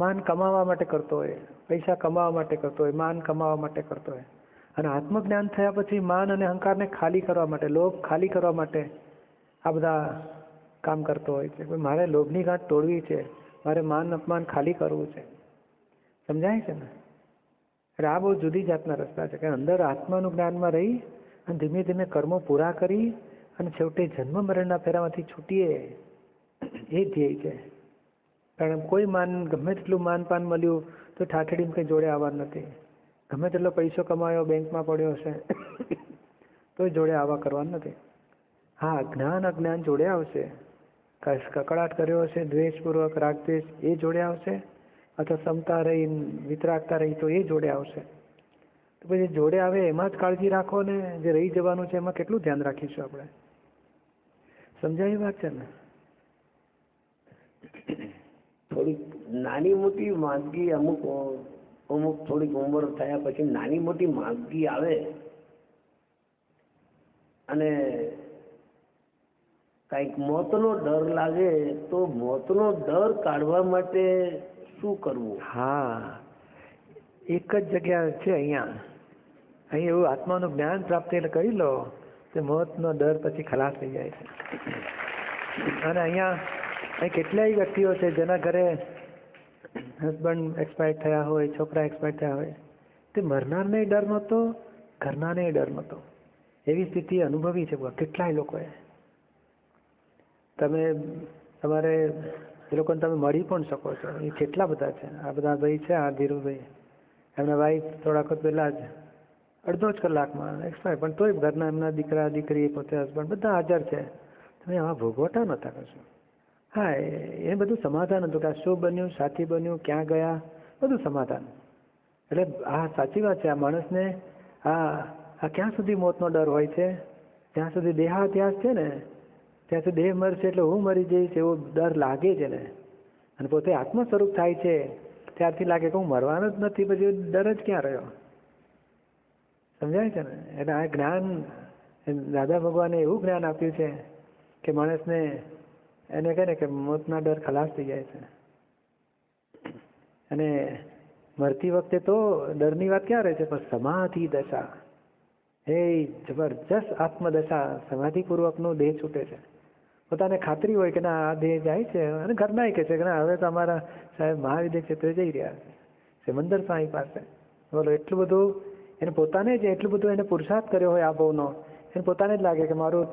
માન કમાવા માટે કરતો હોય, પૈસા કમાવા માટે કરતો હોય, માન કમાવા માટે કરતો હોય. અને આત્મજ્ઞાન થયા પછી માન અને અહંકારને ખાલી કરવા માટે, લોભ ખાલી કરવા માટે આ બધા કામ કરતો હોય છે. મારે લોભની ગાંઠ તોડવી છે, મારે માન અપમાન ખાલી કરવું છે. સમજાય છે ને? એટલે આ બહુ જુદી જાતના રસ્તા છે કે અંદર આત્માનું જ્ઞાનમાં રહી અને ધીમે ધીમે કર્મો પૂરા કરી અને છેવટે જન્મ મરણના ફેરામાંથી છૂટીએ, એ ધ્યેય છે. કારણ કોઈ માન ગમે તેટલું માનપાન મળ્યું તો ઠાઠડીમાં કંઈ જોડે આવવાનું નથી. ગમે તેટલો પૈસો કમાયો બેંકમાં પડ્યો હશે તોય જોડે આવવા કરવાનું નથી. હા, જ્ઞાન અજ્ઞાન જોડે આવશે. કકડાટ કર્યો હશે દ્વેષપૂર્વક રાગદ્વેષ એ જોડે આવશે, અથવા ક્ષમતા રહી વિતરાગતા રહી તો એ જોડે આવશે. તો પછી જોડે આવે એમાં જ કાળજી રાખો ને જે રહી જવાનું છે એમાં કેટલું ધ્યાન રાખીશું આપણે. સમજાય વાત છે ને? થોડીક નાની મોટી માંદગી અમુક થોડીક ઉંમર થયા પછી નાની મોટી માંદગી આવે અને કંઈક મોતનો ડર લાગે તો મોતનો ડર કાઢવા માટે શું કરવું? હા, એક જ જગ્યા છે અહીં એવું આત્માનું જ્ઞાન પ્રાપ્ત કરી લો તો મોતનો ડર પછી ખલાસ થઈ જાય છે. અને અહીં કેટલાય વ્યક્તિઓ છે જેના ઘરે હસબન્ડ એક્સપાયર થયા હોય, છોકરા એક્સપાયર થયા હોય, તે મરનારને ડર નહોતો, ઘરનાને ડર નહોતો. એવી સ્થિતિ અનુભવી છે કેટલાય લોકોએ. તમે તમારે એ લોકોને તમે મળી પણ શકો છો. એ કેટલા બધા છે. આ બધા ભાઈ છે, આ ધીરુભાઈ, એમના વાઈફ થોડાક પહેલાં જ અડધો જ કલાકમાં એક્સપાયર, પણ તોય ઘરના એમના દીકરા દીકરી પોતે હસબન્ડ બધા હાજર છે. તમે આવા ભોગવટા નહોતા કશું. હા, એ બધું સમાધાન હતું કે આ શું બન્યું, સાથી બન્યું, ક્યાં ગયા, બધું સમાધાન. એટલે આ સાચી વાત છે. આ માણસને આ ક્યાં સુધી મોતનો ડર હોય છે? જ્યાં સુધી દેહાધ્યાસ છે ને ત્યાં સુધી દેહ મરશે એટલે હું મરી જઈશ એવો ડર લાગે છે ને. અને પોતે આત્મ સ્વરૂપ થાય છે ત્યારથી લાગે કે હું મરવાનો જ નથી, પછી ડર જ ક્યાં રહ્યો? સમજાય છે ને? એટલે આ જ્ઞાન દાદા ભગવાને એવું જ્ઞાન આપ્યું છે કે માણસને એને કહે ને કે મોતના ડર ખલાસ થઈ જાય છે. અને મરતી વખતે તો ડરની વાત ક્યાં રહે છે? પણ સમાધિ દશા, એ જબરજસ્ત આત્મદશા, સમાધિપૂર્વકનો દેહ છૂટે છે. પોતાને ખાતરી હોય કે ના આ દેહ જાય છે, અને ઘરના કહે છે કે ના હવે તો અમારા સાહેબ મહાવિદ્ય ક્ષેત્રે જઈ રહ્યા છે સમંદર સ્વામી પાસે. બોલો, એટલું બધું એને પોતાને જ એટલું બધું એને પુરુષાર્થ કર્યો હોય આ ભાવનો, એને પોતાને જ લાગે કે મારું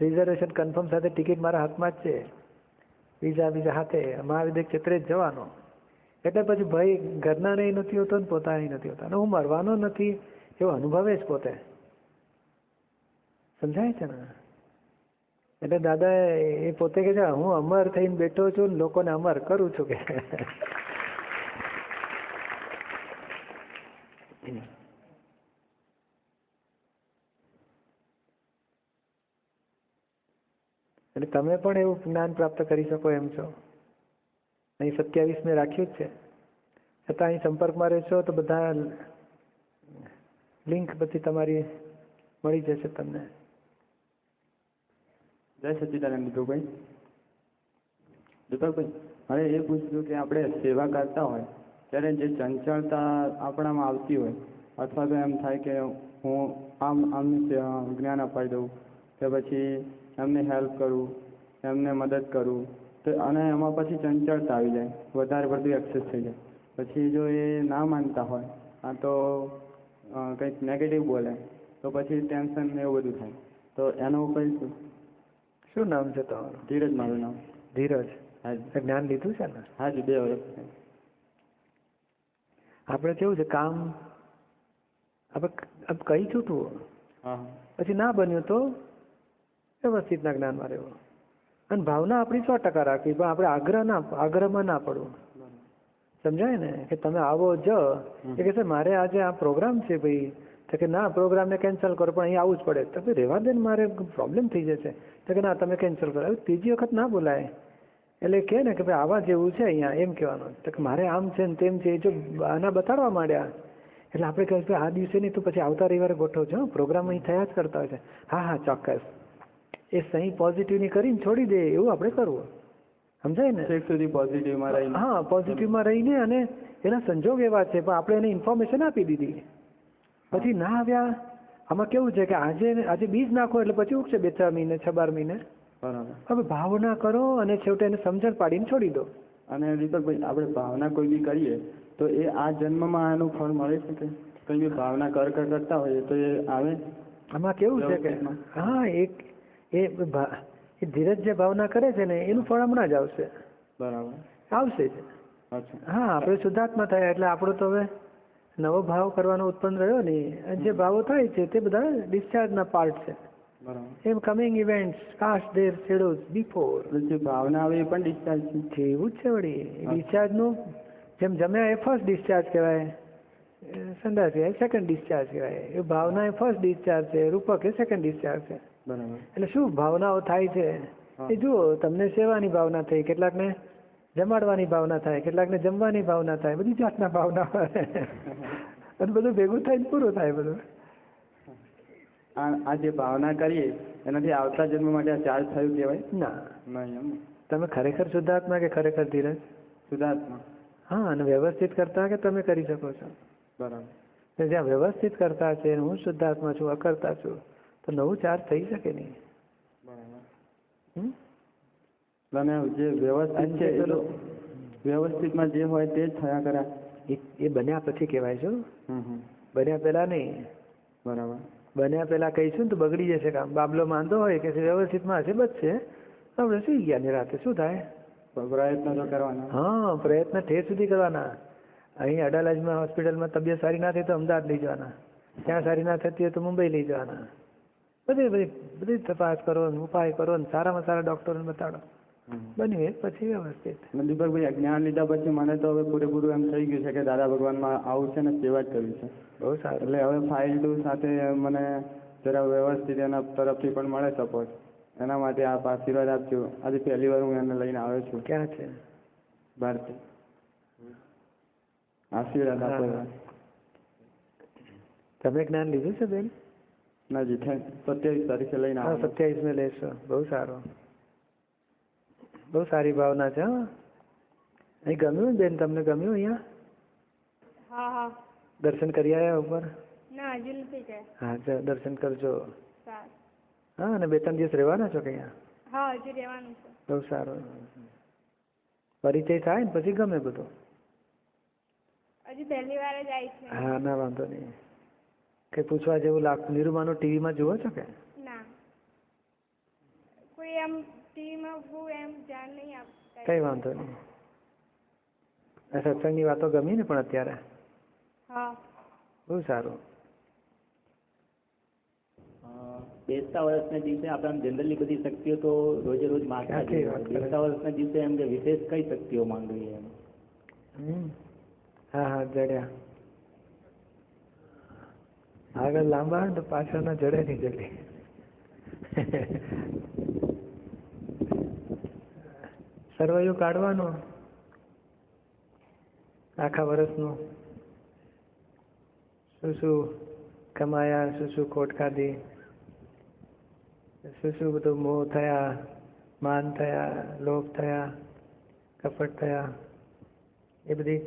રિઝર્વેશન કન્ફર્મ સાથે ટિકિટ મારા હાથમાં જ છે, બીજા હાથે મહાવિદ્ય ક્ષેત્રે જ જવાનો. એટલે પછી ભાઈ ઘરના નહીં નથી હોતો ને પોતાને નથી હોતા, અને હું મરવાનો નથી એવો અનુભવે જ પોતે. સમજાય છે ને? એટલે દાદા એ પોતે કે છે હું અમર થઈને બેઠો છું ને લોકોને અમર કરું છું કે. એટલે તમે પણ એવું જ્ઞાન પ્રાપ્ત કરી શકો એમ છો. અહીં 27 મેં રાખ્યું જ છે, છતાં અહીં સંપર્કમાં રહેશો તો બધા લિંક બધી તમારી મળી જશે તમને. જય સચ્ચિદાનંદ દીપકભાઈ. દીપકભાઈ, મારે એ પૂછ્યું કે આપણે સેવા કરતા હોય ત્યારે જે ચંચળતા આપણામાં આવતી હોય, અથવા તો એમ થાય કે હું આમને જ્ઞાન અપાઈ દઉં કે પછી એમને હેલ્પ કરું, એમને મદદ કરું, તો અને એમાં પછી ચંચળતા આવી જાય, વધારે પડતું એક્સેસ થઈ જાય. પછી જો એ ના માનતા હોય, આ તો કંઈક નેગેટિવ બોલે, તો પછી ટેન્શન ને એવું બધું થાય, તો એનો ઉપાય શું? શું નામ છે તમારું? ધીરજ મારું નામ. ધીરજ. હા, જ્ઞાન લીધું છે ને? હા જી, 2 વર્ષ. આપણે કેવું છે કામ આપણે કહી છૂટવું, હા, પછી ના બન્યું તો વ્યવસ્થિતના જ્ઞાનમાં રહેવું, અને ભાવના આપણી 100% રાખવી, પણ આપણે આગ્રહમાં ના પડવું. સમજાય ને? કે તમે આવો જ એ કે મારે આજે આ પ્રોગ્રામ છે ભાઈ, તો કે ના પ્રોગ્રામને કેન્સલ કરો પણ અહીં આવવું જ પડે, તો રહેવા દે ને મારે પ્રોબ્લેમ થઈ જશે, તો કે ના તમે કેન્સલ કરો. ત્રીજી વખત ના બોલાય. એટલે કહે ને કે ભાઈ આવા જેવું છે અહીંયા, એમ કહેવાનું. તો કે મારે આમ છે ને તેમ છે, જો આના બતાડવા માંડ્યા એટલે આપણે કહીએ કે આ દિવસે નહીં, તું પછી આવતા રવિવારે ગોઠવજો, પ્રોગ્રામ અહીં થયા જ કરતા હોય છે. હા હા ચોક્કસ. એ સહી પોઝિટિવની કરીને છોડી દે એવું આપણે કરવું. સમજાય ને? છેક સુધી પોઝિટિવમાં રહીને. હા, પોઝિટિવમાં રહીને, અને એના સંજોગ એવા છે પણ આપણે એને ઇન્ફોર્મેશન આપી દીધી, પછી ના આવ્યા. આમાં કેવું છે કે આજે બીજ નાખો એટલે પછી ઉગશે 2-4 મહિને 6-12 મહિને. બરાબર. હવે ભાવના કરો અને છેવટે એને સમજણ પાડીને છોડી દો. અને દીપકભાઈ, આપણે ભાવના કોઈ બી કરીએ તો એ આ જન્મમાં એનું ફળ મળી શકે? કોઈ બી ભાવના કરતા હોઈએ તો એ આવે? આમાં કેવું છે કે હા, એ ધીરજ જે ભાવના કરે છે ને એનું ફળ હમણાં જ આવશે. બરાબર. આવશે જ. અચ્છા. હા, આપણે શુદ્ધાત્મા થયા એટલે આપણો તો હવે નવો ભાવ કરવાનો ઉત્પન્ન રહ્યો ને, અને જે ભાવો થાય છે તે બધા ડિસ્ચાર્જના પાર્ટ છે. બરાબર. એમ coming events cast their shadows before. જે ભાવના આવે એ પણ ડિસ્ચાર્જ છે. એવું જ છે વળી. ડિસ્ચાર્જનું જેમ જમ્યા એ ફર્સ્ટ ડિસ્ચાર્જ કહેવાય, સંદાસ એ સેકન્ડ ડિસ્ચાર્જ કહેવાય. એ ભાવના એ ફર્સ્ટ ડિસ્ચાર્જ છે, રૂપક એ સેકન્ડ ડિસ્ચાર્જ છે. બરાબર. એટલે શું ભાવનાઓ થાય છે એ જુઓ. તમને સેવાની ભાવના થઈ, કેટલાકને જમાડવાની ભાવના થાય, કેટલાકને જમવાની ભાવના થાય, બધી જાતના ભાવના અને બધું ભેગું થઈને પૂરું થાય બધું. આ જે ભાવના કરીએ એનાથી આવતા જન્મ માટે આ ચાર્જ થયું કહેવાય? ના, નહીં. એમ તમે ખરેખર શુદ્ધાત્મા કે ખરેખર ધીરજ? શુદ્ધાત્મા. હા, અને વ્યવસ્થિત કરતા કે તમે કરી શકો છો. બરાબર. જ્યાં વ્યવસ્થિત કરતા છે, હું શુદ્ધાત્મા છું, અકર્તા છું, તો નવું ચાર્જ થઈ શકે નહીં. બરાબર. અને જે વ્યવસ્થિત છે એ તો વ્યવસ્થિતમાં જે હોય તે જ થયા કરે. એ બન્યા પછી કહેવાય છે. બન્યા પહેલા નહીં. બરાબર. બન્યા પહેલા કહીશું ને તો બગડી જશે કામ. બાબલો માંદો હોય કે વ્યવસ્થિતમાં હશે બચશે, આપણે સુઈ ગયા ને રાતે શું થાય? પ્રયત્ન તો કરવાના. હા, પ્રયત્ન ઠેર સુધી કરવાના. અહીં અડાલજમાં હોસ્પિટલમાં તબિયત સારી ના થઈ તો અમદાવાદ લઈ જવાના, ત્યાં સારી ના થતી હોય તો મુંબઈ લઈ જવાના. બધી તપાસ કરો, ઉપાય કરો, સારામાં સારા ડૉક્ટરોને બતાડો. બન્યું પછી વ્યવસ્થિત. દીપકભાઈ, અજ્ઞાન લીધા પછી મને તો હવે પૂરેપૂરું એમ થઈ ગયું છે કે દાદા ભગવાનમાં આવું છે ને સેવા જ કરવી છે. બહુ સારું. એટલે હવે ફાઇલ 2 સાથે મને જરા વ્યવસ્થિત એના તરફથી પણ મળે સપોર્ટ. એના માટે આપ આશીર્વાદ આપજો. આજે પહેલી વાર હું એને લઈને આવ્યો છું. ક્યાં છે? ભારતી. આશીર્વાદ આપો. તમે જ્ઞાન લીધું છે બેન? ના જી, 27 તારીખે લઈને આવ્યો. 27 લેશો. બહુ સારું. બહુ સારી ભાવના છે. હા, અહીં ગમ્યું બેન? તમને ગમ્યું અહીંયા? હા. દર્શન કરી આવ્યા ઉપર? ના, હજુ નથી ગયા. હા, દર્શન કરજો. સારું. હા, અને 2-3 દિવસ રહેવાના છો કે અહીંયા? હા, હજુ રહેવાનું છે. બહુ સારું. પરિચય થાય ને પછી ગમે બધું. હજુ પહેલી વાર જ આવી છે. હા, ના વાંધો નહીં. કઈ પૂછવા જેવું લાગતું? નિરૂમાનું ટીવીમાં જુઓ છો કે? ના, કોઈ એમ ટીવીમાં બહુ એમ ધ્યાન નહીં આપતા. કઈ વાંધો નહીં. આ સત્સંગની વાતો ગમી ને પણ અત્યારે? હા. બહુ સારું. બેસતા વર્ષના દિવસે આપણે જનરલી બધી શક્તિઓ તો રોજે રોજ માંગતા જ હોય. બેસતા વર્ષના દિવસે એમ કે વિશેષ કઈ શક્તિઓ માંગવી એમ? હા, જડ્યા આગળ લાંબા તો પાછળના જડે નહીં જલ્દી. સરવૈયું કાઢવાનું આખા વર્ષનું. શું કમાયા, શું ખોટ ખાધી, શું બધું મોહ થયા, માન થયા, લોભ થયા, કપટ થયા, એ બધી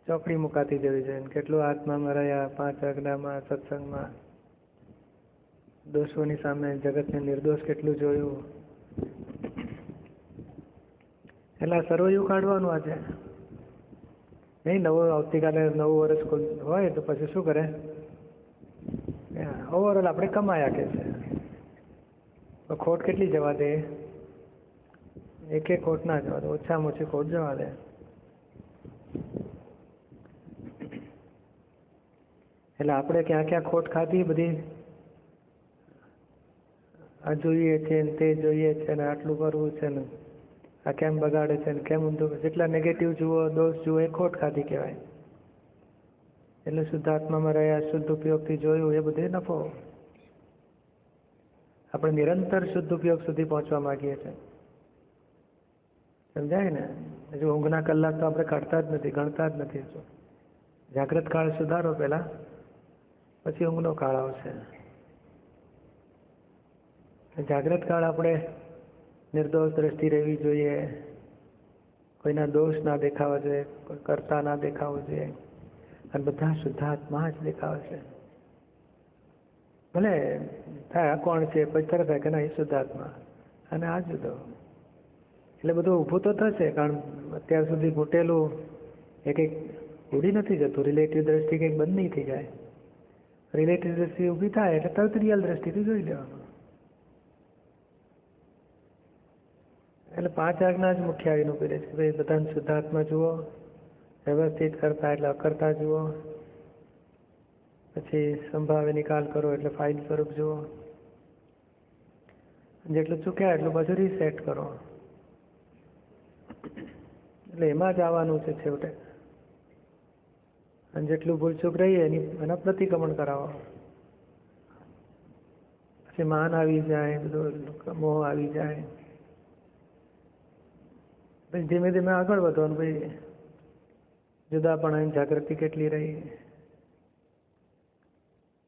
ચોકડી મુકાતી જવી છે. કેટલું આત્મામાં રહ્યા, 5 આજ્ઞામાં, સત્સંગમાં, દોષોની સામે જગતને નિર્દોષ કેટલું જોયું. એટલે આ સર્વૈયું કાઢવાનું આજે નહીં. આવતીકાલે નવું વર્ષ હોય તો પછી શું કરે? ઓવરઓલ આપણે કમાયા કે છે. ખોટ કેટલી જવા દે? એક ખોટ ના જવા દે, ઓછામાં ઓછી ખોટ જવા દે. એટલે આપણે ક્યાં ક્યાં ખોટ ખાધી બધી, આ જોઈએ છે ને તે જોઈએ છે ને આટલું કરવું છે ને આ કેમ બગાડે છે ને કેમ ઊંધું. જેટલા નેગેટિવ જુઓ, દોષ જુઓ, એ ખોટ ખાધી કહેવાય. એટલે શુદ્ધાત્મામાં રહ્યા, શુદ્ધ ઉપયોગથી જોયું, એ બધે નફો. આપણે નિરંતર શુદ્ધ ઉપયોગ સુધી પહોંચવા માંગીએ છીએ. સમજાય ને? હજુ ઊંઘના કલાક તો આપણે કાઢતા જ નથી, ગણતા જ નથી. જાગ્રત કાળ સુધારો પહેલા, પછી ઊંઘનો કાળ આવશે. જાગ્રત કાળ આપણે નિર્દોષ દ્રષ્ટિ રહેવી જોઈએ, કોઈના દોષ ના દેખાવા જોઈએ, કોઈ કરતા ના દેખાવો જોઈએ, અને બધા શુદ્ધાત્મા જ દેખાવે છે. ભલે થાય કોણ છે, પછી તરત થાય કે ના એ શુદ્ધાત્મા અને આ જુદો. એટલે બધું ઊભું તો થશે, કારણ અત્યાર સુધી ઘૂંટેલું એ કંઈક ઉડી નથી જતું. રિલેટિવ દ્રષ્ટિ કંઈક બંધ નહીં થઈ જાય. રિલેટિવ દ્રષ્ટિ ઊભી થાય એટલે તરત રિયલ દ્રષ્ટિથી જોઈ લેવાનું. એટલે 5 આજ્ઞા જ મુખ્ય આવીને ઉભી રહે છે. ભાઈ બધાને શુદ્ધાત્મા જુઓ, વ્યવસ્થિત કરતા એટલે અકર્તા જુઓ, પછી સંભાવે નિકાલ કરો એટલે ફાઇલ સ્વરૂપ જુઓ, જેટલું ચૂક્યા એટલું બધું રીસેટ કરો. એટલે એમાં જ આવવાનું છે છેવટે. અને જેટલું ભૂલચૂક રહીએ એના પ્રતિક્રમણ કરાવો. પછી માન આવી જાય, બધો મોહ આવી જાય, પછી ધીમે ધીમે આગળ વધવાનું. ભાઈ જુદાપણાની જાગૃતિ કેટલી રહી,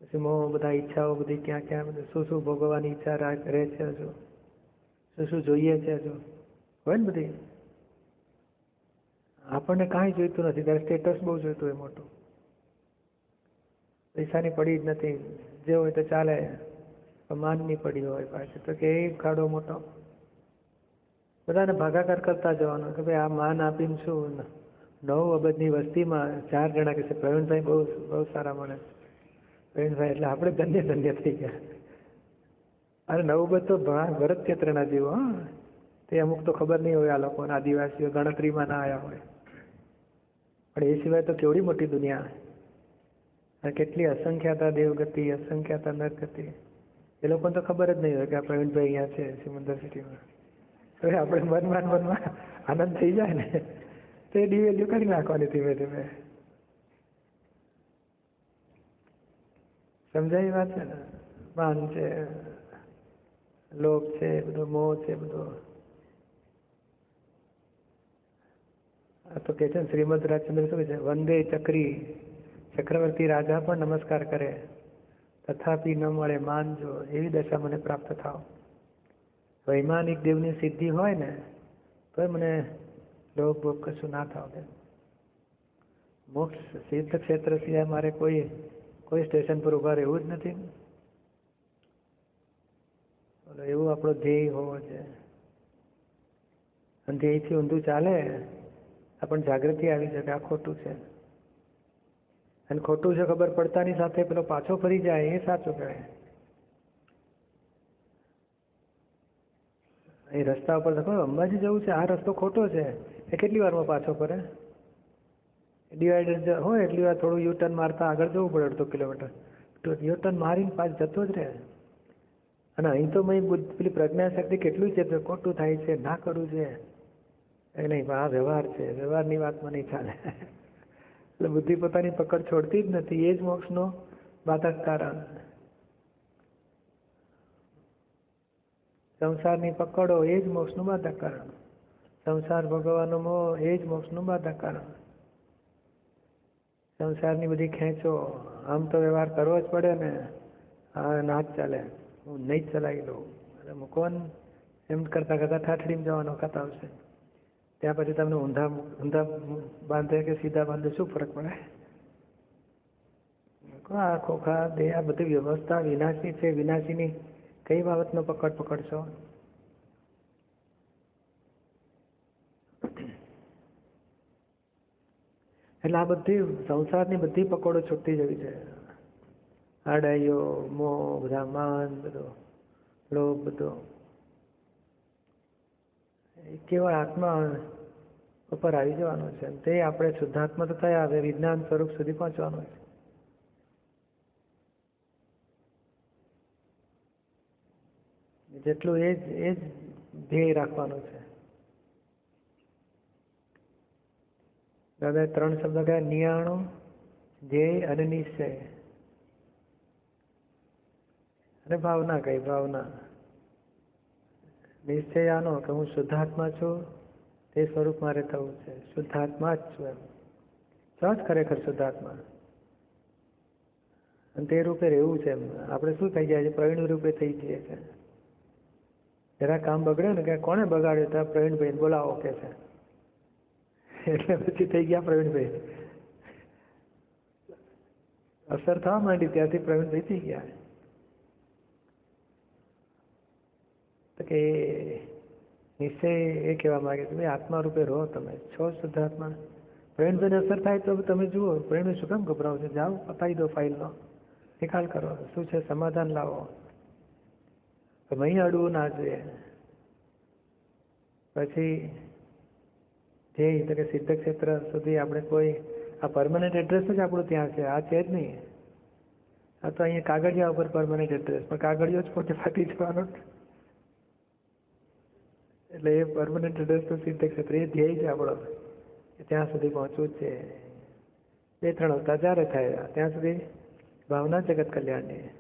પછી મોહ, બધા ઈચ્છાઓ બધી ક્યાં ક્યાં, બધું શું શું ભોગવવાની ઈચ્છા રહે છે, હજુ શું શું જોઈએ છે, હજુ હોય ને બધી. આપણને કાંઈ જોઈતું નથી, ત્યારે સ્ટેટસ બહુ જોઈતું હોય મોટું. પૈસાની પડી જ નથી, જે હોય તો ચાલે, માનની પડી હોય પાછી તો કે એ ખાડો મોટો. બધાને ભાગાકાર કરતા જવાનો કે ભાઈ આ માન આપીને શું, 9 અબજની વસ્તીમાં 4 જણા કે છે પ્રવીણભાઈ બહુ બહુ સારા માણસ, પ્રવીણભાઈ એટલે આપણે ધન્ય ધન્ય થઈ ગયા. અને 9 અબજ તો ભરત ક્ષેત્રના જીવો, હા, તે અમુક તો ખબર નહીં હોય આ લોકોને, આદિવાસીઓ ગણતરીમાં ના આવ્યા હોય, પણ એ સિવાય તો કેવડી મોટી દુનિયા, કેટલી અસંખ્યાતા દેવગતિ, અસંખ્યાતા નરગતિ. એ લોકોને તો ખબર જ નહીં હોય કે આ પ્રવીણભાઈ અહીંયા છે સિમંદર સિટીમાં. હવે આપણે મનમાં આનંદ થઈ જાય ને તો એ ડિવેલ્યુ કરી નાખવાની ધીમે ધીમે. સમજાય વાત છે ને? માન છે, લોભ છે, બધો મોહ છે, બધો. આ તો કે છે ને શ્રીમદ રાજચંદ્ર શું છે, વંદે ચક્રી, ચક્રવર્તી રાજા પણ નમસ્કાર કરે, તથાપી ન મળે માન જો, એવી દશા મને પ્રાપ્ત થાવ. વૈમાનિક દેવની સિદ્ધિ હોય ને તો મને લોભ ભોગ કશું ના થાવ. મોક્ષ સિદ્ધ ક્ષેત્ર સિવાય મારે કોઈ સ્ટેશન પર ઉભા રહેવું જ નથી. એવું આપણો ધ્યેય હોવો છે. અને ધ્યેયથી ઊંધું ચાલે આપણને જાગૃતિ આવી શકે આ ખોટું છે, અને ખોટું છે ખબર પડતાની સાથે પેલો પાછો ફરી જાય એ સાચું કહેવાય. એ રસ્તા ઉપર લખો અંબાજી જવું છે, આ રસ્તો ખોટો છે, એ કેટલી વારમાં પાછો ફરે? ડિવાઈડર હોય એટલી વાર થોડું યુટર્ન મારતા આગળ જવું પડે, 1.5 કિલોમીટર તો યુટર્ન મારીને પાછ જતો જ રહે. અને અહીં તો પેલી પ્રજ્ઞા શક્તિ કેટલું છે, ખોટું થાય છે, ના કરવું છે એ નહીં, આ વ્યવહાર છે, વ્યવહારની વાતમાં નહીં ચાલે. એટલે બુદ્ધિ પોતાની પકડ છોડતી જ નથી. એ જ મોક્ષનો બાધક કારણ. સંસારની પકડો એ જ મોક્ષનું બાધક કારણ. સંસાર ભોગવવાનો મોહ એ જ મોક્ષનું બાધક કારણ. સંસારની બધી ખેંચો, આમ તો વ્યવહાર કરવો જ પડે ને, હા ના જ ચાલે, હું નહીં જ ચલાવી લઉં, અને મૂકવાન એમ કરતાં કરતાં ઠાઠડીમાં જવાનો વખત આવશે. ત્યાં પછી તમને ઊંધા બાંધે કે સીધા બાંધે શું ફરક પડે? આ ખોખા દે, આ બધી વ્યવસ્થા વિનાશી છે. વિનાશીની કઈ બાબતનો પકડ પકડશો? એટલે આ બધી સંસારની બધી પકડો છૂટતી જવી છે. આડાઈઓ, મોહ, બધા માન, બધો લોભ, બધો કેવળ આત્મા ઉપર આવી જવાનો છે. તે આપણે શુદ્ધાત્મા તો થયા, હવે વિજ્ઞાન સ્વરૂપ સુધી પહોંચવાનું છે. જેટલું એ જ ધ્યેય રાખવાનું છે. દાદા 3 શબ્દ કયા? નિયાણો, ધ્યેય અને નિશ્ચય, અને ભાવના. કઈ ભાવના? નિશ્ચય આનો કે હું શુદ્ધાત્મા છું, તે સ્વરૂપ મારે થવું છે. શુદ્ધાત્મા જ છું એમ સહજ ખરેખર શુદ્ધાત્મા, અને તે રૂપે રહેવું છે. એમ આપણે શું થઈ જાય છે? પ્રવીણ રૂપે થઈ જઈએ છે. જરા કામ બગડે ને કે કોણે બગાડ્યું? ત્યાં પ્રવીણભાઈ બોલાવો કે છે, એટલે પછી થઈ ગયા પ્રવીણભાઈ. અસર થવા માંડી ત્યાંથી પ્રવીણભાઈ થઈ ગયા. તો કે નિશ્ચય એ કહેવા માંગે છે ભાઈ આત્મા રૂપે રહો, તમે છો શુદ્ધાત્મા. પ્રવીણભાઈને અસર થાય તો તમે જુઓ પ્રવીણભાઈ શું કામ ગભરાવો છો? જાઓ, પતાવી દો, ફાઇલનો નિકાલ કરો, શું છે સમાધાન લાવો. અહીં અડવું ના જોઈએ. પછી ધ્યેય તો કે સિદ્ધ ક્ષેત્ર સુધી આપણે કોઈ આ પરમનન્ટ એડ્રેસ જ આપણું ત્યાં છે, આ છે જ નહીં. આ તો અહીંયા કાગળિયા ઉપર પરમનન્ટ એડ્રેસ, પણ કાગળિયો જ પોતે ફાટી જવાનો. એટલે એ પરમનન્ટ એડ્રેસ તો સિદ્ધ ક્ષેત્ર, એ ધ્યેય છે આપણો, ત્યાં સુધી પહોંચવું જ છે. 2-3 અવતાર જ્યારે થાય ત્યાં સુધી ભાવના જગત કલ્યાણની,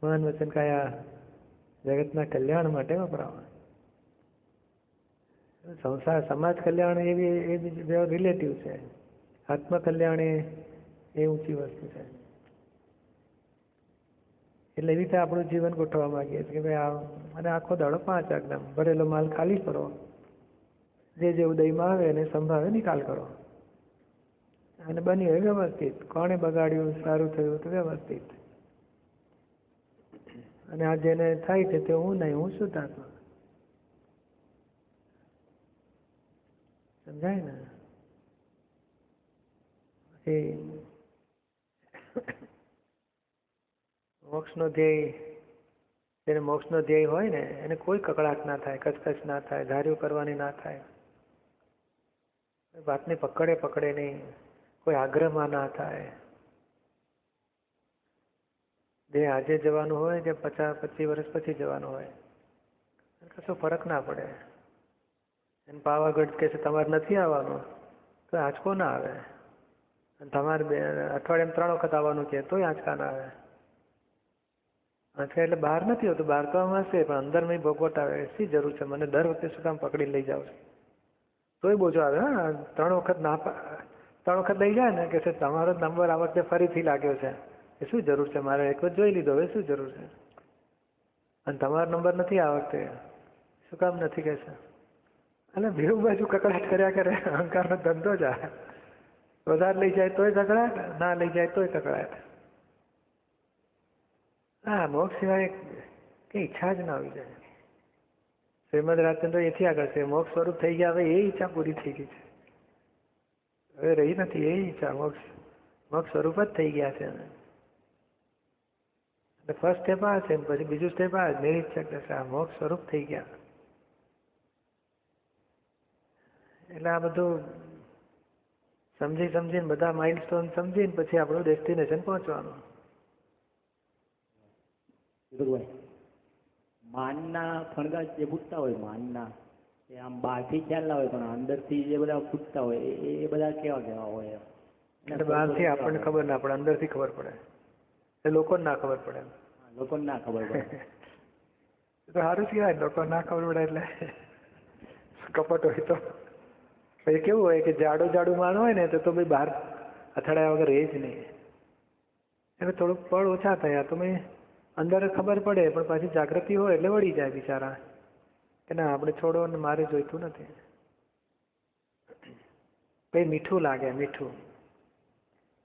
મન વચન કાયા જગતના કલ્યાણ માટે વપરાવા. સંસાર સમાજ કલ્યાણ એ રિલેટિવ છે, આત્મ કલ્યાણ એ ઊંચી વસ્તુ છે. એટલે એવી રીતે આપણું જીવન ગોઠવવા માંગીએ છીએ કે ભાઈ અને આખો દાડો 5 આજ્ઞા, ભરેલો માલ ખાલી કરો, જે ઉદયમાં આવે એને સંભાવે નિકાલ કરો, અને બન્યું હોય વ્યવસ્થિત, કોણે બગાડ્યું, સારું થયું તો વ્યવસ્થિત, અને આ જેને થાય છે તે હું નહીં, હું શુદ્ધાત્મા. સમજાય ને? એ મોક્ષનો ધ્યેય, જેને મોક્ષનો ધ્યેય હોય ને એને કોઈ કકડાટ ના થાય, કચકચ ના થાય, ધાર્યું કરવાની ના થાય, વાતને પકડે નહીં, કોઈ આગ્રહમાં ના થાય. જે આજે જવાનું હોય કે 50-25 વર્ષ પછી જવાનું હોય, કશો ફરક ના પડે. અને પાવાગઢ કે છે તમારે નથી આવવાનું તો આંચકો ના આવે, અને તમારે અઠવાડિયામાં 3 વખત આવવાનું છે તોય આંચકા ના આવે. આંચકા એટલે બહાર નથી હોતું, બહાર તો આમ હશે પણ અંદર મેં ભોગવટ આવે. શી જરૂર છે મને દર વખતે શું કામ પકડી લઈ જાવ છો? તોય બોજો આવે. હા, 3 વખત લઈ જાય ને કે છે તમારો નંબર આ વખતે ફરીથી લાગ્યો છે, એ શું જરૂર છે? મારે એક વખત જોઈ લીધો, હવે શું જરૂર છે? અને તમારો નંબર નથી આ વખતે, શું કામ નથી કે છે? અને બેઉ બાજુ કકડાટ કર્યા કરે. અહંકારનો ધંધો જ આ. વધારે લઈ જાય તોય કકડાટ, ના લઈ જાય તોય કકડાટ. હા, મોક્ષ સિવાય કઈ ઈચ્છા જ ના આવી જાય. શ્રીમદ રાજચંદ્ર એથી આગળ છે, મોક્ષ સ્વરૂપ થઈ ગયા, હવે એ ઈચ્છા પૂરી થઈ ગઈ છે, હવે રહી નથી એ ઈચ્છા. મોક્ષ સ્વરૂપ જ થઈ ગયા છે. એટલે ફર્સ્ટ સ્ટેપ આ છે, પછી બીજું સ્ટેપ આ નિરીક્ષક છે, આ મોક્ષ સ્વરૂપ થઈ ગયા. એટલે આ બધું સમજીને બધા માઇલસ્ટોન સમજીને પછી આપણું ડેસ્ટિનેશન પહોંચવાનું. માનના ફણગા જે ફૂટતા હોય, માનના એ આમ બહારથી ખ્યાલ ના હોય પણ અંદરથી જે બધા ફૂટતા હોય એ બધા કેવા હોય? એટલે બહારથી આપણને ખબર ના પડે, અંદરથી ખબર પડે. એ લોકોને ના ખબર પડે. લોકોને ના ખબર પડે તો સારું કહેવાય. લોકોને ના ખબર પડે એટલે કપટ હોય તો. પછી કેવું હોય કે જાડું માણ હોય ને તો ભાઈ બહાર અથડાયા વગર રહે જ નહીં. એટલે થોડુંક પળ ઓછા થયા તો મેં અંદર ખબર પડે, પણ પાછી જાગૃતિ હોય એટલે વળી જાય બિચારા કે ના આપણે છોડો ને મારે જોઈતું નથી. કંઈ મીઠું લાગે, મીઠું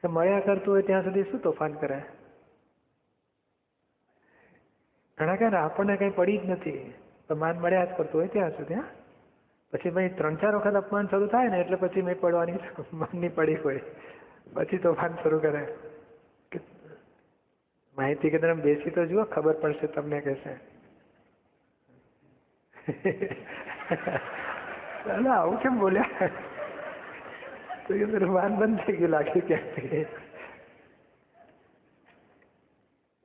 કે મળ્યા કરતું હોય ત્યાં સુધી શું તોફાન કરે. ઘણા કહે આપણને કંઈ પડી જ નથી, તો માન મળ્યા જ કરતું હોય ત્યાં સુધી. હા, પછી ભાઈ 3-4 વખત અપમાન શરૂ થાય ને એટલે પછી મેં પડવાની માનની પડી હોય, પછી તોફાન શરૂ કરે. માહિતી કે તમે બેસી તો જુઓ, ખબર પડશે તમને, કહેશે આવું કેમ બોલ્યા? તો એ માન બંધ થઈ ગયું લાગે ક્યાંથી.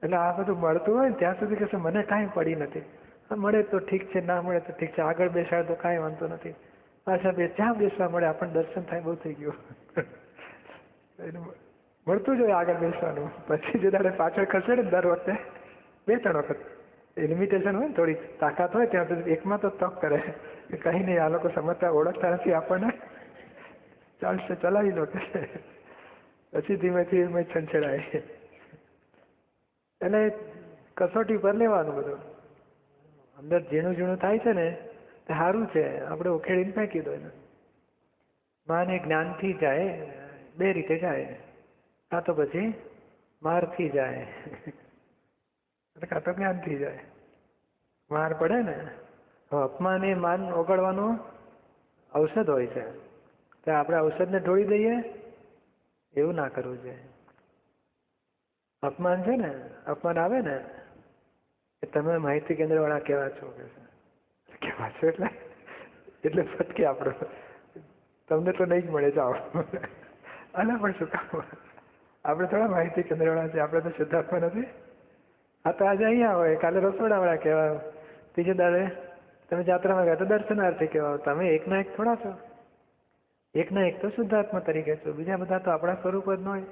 એટલે આ બધું મળતું હોય ને ત્યાં સુધી કહેશે મને કાંઈ પડી નથી. મળે તો ઠીક છે, ના મળે તો ઠીક છે, આગળ બેસાડ તો કાંઈ વાંધો નથી. પાછા જ્યાં બેસવા મળે આપણને દર્શન થાય, બહુ થઈ ગયું. મળતું જ હોય આગળ બેસવાનું. પછી જે દાડે પાછળ ખસેડે દર વખતે 2-3 વખત એ લિમિટેશન હોય ને, થોડી તાકાત હોય ત્યાં સુધી એકમાં તો તક કરે કે કંઈ નહીં, આ લોકો સમજતા ઓળખતા નથી આપણને, ચાલશે ચલાવી લો કે. પછી ધીમે છંછેડાય. એટલે કસોટી પર લેવાનું બધું. અંદર ઝીણું થાય છે ને તે સારું છે, આપણે ઉખેડીને ફેંકી દો એને. માન એ જ્ઞાનથી જાય, 2 રીતે જાય. કાં તો પછી મારથી જાય, કાં તો જ્ઞાનથી જાય. માર પડે ને, અપમાન એ માન ઓગળવાનો ઔષધ હોય છે, તો આપણે ઔષધને ઢોળી દઈએ એવું ના કરવું જોઈએ. અપમાન છે ને, અપમાન આવે ને કે તમે માહિતી કેન્દ્ર વાળા કેવા છો, કેવા છો એટલે એટલે ફટકે આપણો તમને તો નહીં જ મળે જાઓ. આના પણ શું કામ? આપણે થોડા માહિતી કેન્દ્રવાળા છે, આપણે તો શુદ્ધાત્મા નથી. આ તો આજે અહીંયા હોય, કાલે રસોડાવાળા કહેવાય, ત્રીજે દાડે તમે જાત્રામાં ગયા તો દર્શનાર્થી કહેવાય. તમે એકના એક થોડા છો, એકના એક તો શુદ્ધાત્મા તરીકે છો, બીજા બધા તો આપણા સ્વરૂપ જ ન હોય.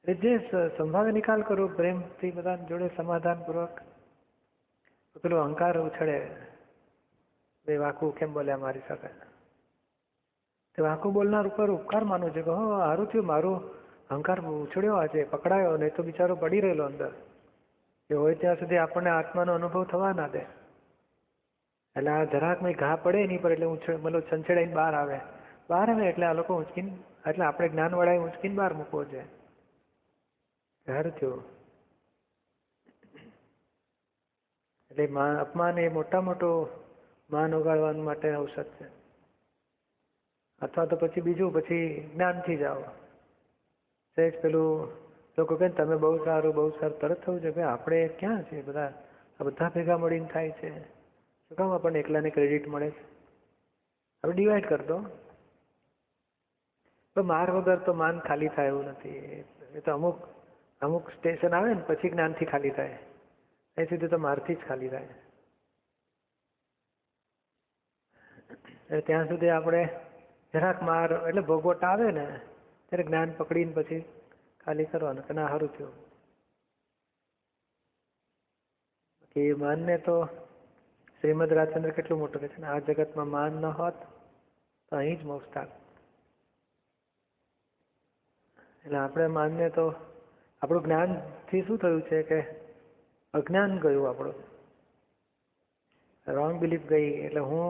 એટલે જે સંભાવે નિકાલ કરો પ્રેમથી બધા જોડે સમાધાનપૂર્વક. પેલો અહંકાર ઉછળે, બે વાકું કેમ બોલ્યા મારી સાથે, તે વાકું બોલનાર ઉપર ઉપકાર માનું છે કે હો સારું થયું મારું અહંકાર ઉછળ્યો, આજે પકડાયો, નહીં તો બિચારો પડી રહેલો અંદર. એ હોય ત્યાં સુધી આપણને આત્માનો અનુભવ થવા ના દે. એટલે આ જરાક મેં ઘા પડે એની પર એટલે મતલબ છંછેડાઈને બહાર આવે એટલે આ લોકો ઉંચકીને, એટલે આપણે જ્ઞાનવાળાએ ઉંચકીને બહાર મૂકવો છે. સારું થયું. એટલે અપમાન એ મોટા મોટો માન ઉગાડવા માટે ઔષધ છે. અથવા તો પછી બીજું, પછી જ્ઞાનથી જાઓ. સહેજ પેલું લોકો કહે તમે બહુ સારું તરત થવું છે. ભાઈ આપણે ક્યાં છે? બધા ભેગા મળીને થાય છે. શું કામ આપણને એકલાને ક્રેડિટ મળે છે? આપણે ડિવાઈડ કરતો. પણ માર વગર તો માન ખાલી થાય એવું નથી. એ તો અમુક સ્ટેશન આવે ને પછી જ્ઞાનથી ખાલી થાય. એ સુધી તો મારથી જ ખાલી થાય. એટલે ત્યાં સુધી આપણે જરાક માર એટલે ભોગવટ આવે ને ત્યારે જ્ઞાન પકડીને પછી ખાલી કરવાનું કે ના સારું થયું. કે માનને તો શ્રીમદ રાજચંદ્ર કેટલું મોટું કહે છે ને, આ જગતમાં માન ન હોત તો અહીં જ મોક્ષ થાત. એટલે આપણે માનને તો આપણું જ્ઞાનથી શું થયું છે કે અજ્ઞાન ગયું, આપણું રોંગ બિલીફ ગઈ. એટલે હું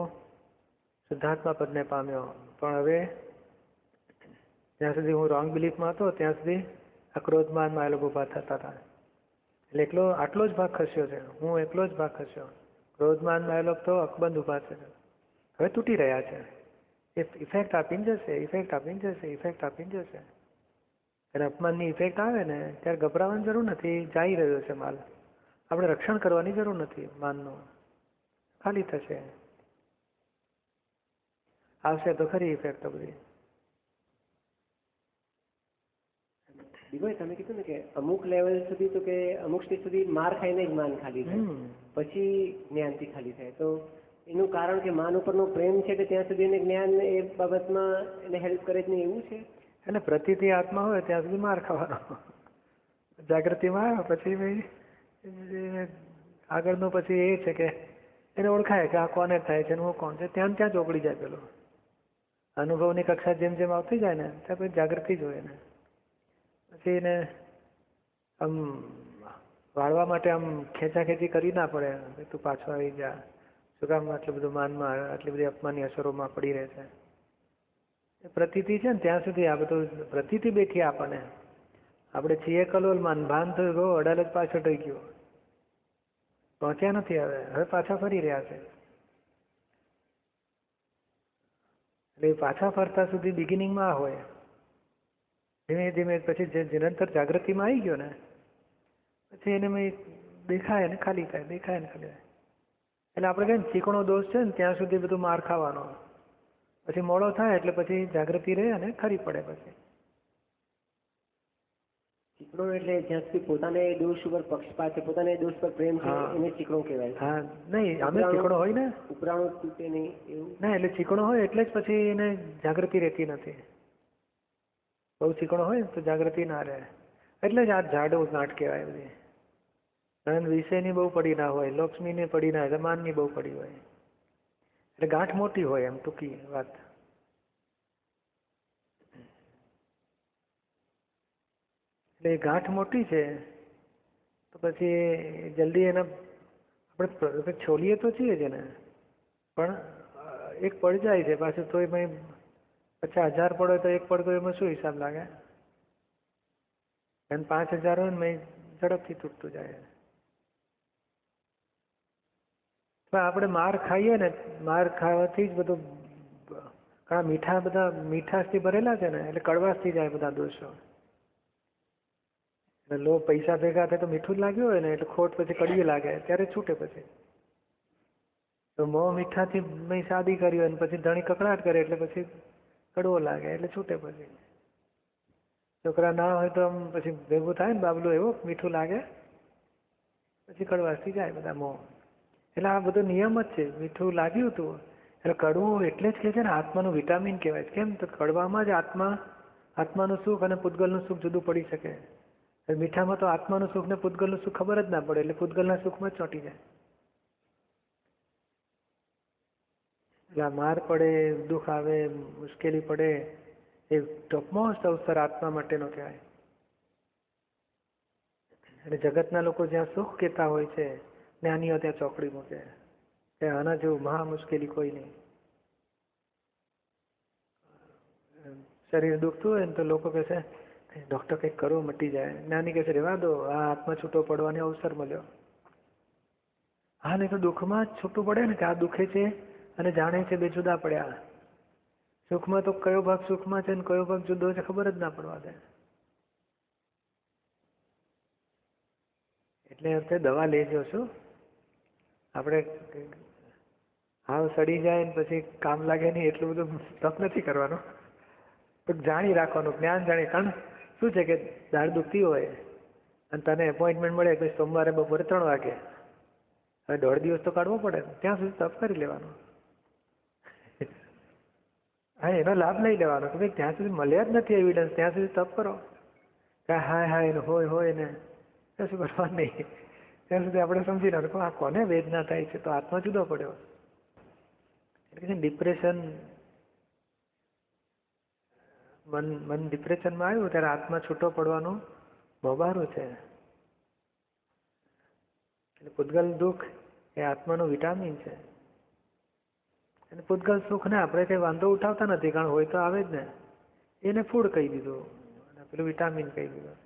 શુદ્ધાત્મા પદને પામ્યો. પણ હવે જ્યાં સુધી હું રોંગ બિલીફમાં હતો ત્યાં સુધી આ ક્રોધમાનમાં એ લોકો ઊભા થતા હતા. એટલે આટલો જ ભાગ ખસ્યો છે. હું એકલો જ ભાગ ખસ્યો. ક્રોધમાનમાં એ લોકો તો અકબંધ ઊભા છે, હવે તૂટી રહ્યા છે. એ ઇફેક્ટ આપીને જશે. અને અપમાનની ઇફેક્ટ આવે ને ત્યારે ગભરાવાની જરૂર નથી. જઈ રહ્યો છે માલ. આપણે રક્ષણ કરવાની જરૂર નથી. માનનું ખાલી થશે. આવશે તો ખરી ઇફેક્ટ તો બધી. દીભાઈ તમે કીધું ને કે અમુક લેવલ સુધી તો કે અમુક સ્ટેજ સુધી માર ખાઈને જ માન ખાલી થાય, પછી જ્ઞાનથી ખાલી થાય. તો એનું કારણ કે માન ઉપરનો પ્રેમ છે કે ત્યાં સુધી એને જ્ઞાન એ બાબતમાં એને હેલ્પ કરે જ નહીં એવું છે. એટલે પ્રતિથી આત્મા હોય ત્યાં સુધી માર ખાવાનો. જાગૃતિમાં આવ્યો પછી ભાઈ આગળનું પછી એ છે કે એને ઓળખાય કે આ કોને થાય છે, હું કોણ છે, ત્યાં જ ચોપડી જાય. પેલો અનુભવની કક્ષા જેમ જેમ આવતી જાય ને ત્યાં પછી જાગૃતિ જ હોય ને. પછી એને આમ વાળવા માટે આમ ખેંચાખેંચી કરી ના પડે. તું પાછો આવી જા, શું કામ આટલું બધું માનમાં, આટલી બધી અપમાનની અસરોમાં પડી રહે છે. પ્રતીતિ છે ને ત્યાં સુધી આ બધું પ્રતીતિ બેઠી આપણને. આપણે છીએ કલોલમાં, ભાન થયું ગયો, અડાલજ પાછળ રહી ગયો, પહોંચ્યા નથી. હવે પાછા ફરી રહ્યા છે. એટલે પાછા ફરતા સુધી બિગિનિંગમાં હોય, ધીમે ધીમે પછી જે નિરંતર જાગૃતિમાં આવી ગયો ને પછી એને દેખાય ને ખાલી થાય, દેખાય ને ખાલી થાય. એટલે આપણે કહીએ ને ચીકણો દોષ છે ને ત્યાં સુધી બધું માર ખાવાનો, પછી મોડો થાય એટલે પછી જાગૃતિ રહે અને ખરી પડે. પછી ચીકણો એટલે જ્યાં સુધી પોતાને દોષ ઉપર પક્ષપાત છે, પોતાને દોષ પર પ્રેમ છે, એને ચીકણો કહેવાય. હા નહીં, અમે ચીકણો હોય ને ઉપરાણું તૂટે નહીં એવું ના. એટલે ચીકણો હોય એટલે જ પછી એને જાગૃતિ રહેતી નથી. બહુ ચીકણો હોય તો જાગૃતિ ના રહે. એટલે જ આ જાડો ગાંઠ કહેવાય. બધી ધન વિષયની બહુ પડી ના હોય, લક્ષ્મીની પડી ના હોય, માનની બહુ પડી હોય, એટલે ગાંઠ મોટી હોય. એમ ટૂંકી વાત. એટલે ગાંઠ મોટી છે તો પછી જલ્દી એને આપણે છોલીએ તો છીએ જ એને, પણ એક પડી જાય છે પાછું તો એમાં 50,000 પડે તો એક પડતો એમાં શું હિસાબ લાગે? અને 5,000 હોય ને ઝડપથી તૂટતું જાય. આપણે માર ખાઈએ ને, માર ખાવાથી જ બધું ઘણા બધા મીઠાશથી ભરેલા છે ને એટલે કડવાશથી જાય બધા દોષો. એટલે લો પૈસા ભેગા થાય તો મીઠું જ લાગ્યું હોય ને એટલે ખોટ પછી કડવી લાગે ત્યારે છૂટે. પછી તો મોં મીઠાથી મેં શાદી કરી હોય ને પછી ધણી કકડાટ કરે એટલે પછી કડવો લાગે એટલે છૂટે. પછી છોકરા ના હોય તો આમ પછી ભેગું થાય ને બાબલું એવું મીઠું લાગે પછી કડવાશથી જાય બધા મોં. એટલે આ બધો નિયમ જ છે. મીઠું લાગ્યું હતું એટલે કડવું એટલે જ કે છે ને આત્માનું વિટામિન કહેવાય છે. કેમ તો કડવામાં જ આત્માનું સુખ અને પૂતગલનું સુખ જુદું પડી શકે. મીઠામાં તો આત્માનું સુખ ને પૂતગલનું સુખ ખબર જ ના પડે એટલે પૂતગલના સુખમાં જ ચોંટી જાય. એટલે માર પડે, દુઃખ આવે, મુશ્કેલી પડે એ ટોપમોસ્ટ અવસર આત્મા માટેનો કહેવાય. અને જગતના લોકો જ્યાં સુખ કહેતા હોય છે જ્ઞાનીઓ ત્યાં ચોકડી મૂકે કે આના જેવું મહા મુશ્કેલી કોઈ નહીં. શરીર દુખતું હોય ને તો લોકો કહે છે ડૉક્ટર કંઈક કરો મટી જાય. જ્ઞાની કહે છે રહેવા દો, આ આત્મા છૂટો પડવાનો અવસર મળ્યો. હા નહીં તો દુઃખમાં જ છૂટું પડે ને કે આ દુઃખે છે અને જાણે છે બે જુદા પડ્યા. સુખમાં તો કયો ભાગ સુખમાં છે ને કયો ભાગ જુદો છે ખબર જ ના પડવા દે. એટલે અર્થે દવા લેજો. શું આપણે હાવ સડી જાય ને પછી કામ લાગે નહીં એટલું બધું તપ નથી કરવાનું. પણ જાણી રાખવાનું, જ્ઞાન જાણી. કારણ શું છે કે દાળ દુખતી હોય અને તને એપોઇન્ટમેન્ટ મળે કે સોમવારે બપોરે 3 વાગે, હવે 1.5 દિવસ તો કાઢવો પડે. ત્યાં સુધી તપ કરી લેવાનું. હા એનો લાભ લઈ લેવાનો કે ભાઈ ત્યાં સુધી મળ્યા જ નથી એવિડન્સ ત્યાં સુધી તપ કરો. હાય હાય હોય ને કશું કરવાનું નહીં. ત્યાં સુધી આપણે સમજી લેવાનું આ કોને વેદના થાય છે તો આત્મા જુદો પડ્યો. એટલે ડિપ્રેશન મન ડિપ્રેશનમાં આવ્યું ત્યારે આત્મા છૂટો પડવાનું મોબારું છે. એટલે પૂતગલ દુઃખ એ આત્માનું વિટામિન છે. અને પૂતગલ સુખને આપણે કંઈ વાંધો ઉઠાવતા નથી કારણ હોય તો આવે જ ને. એને ફૂડ કહી દીધું અને પેલું વિટામિન કહી દીધું.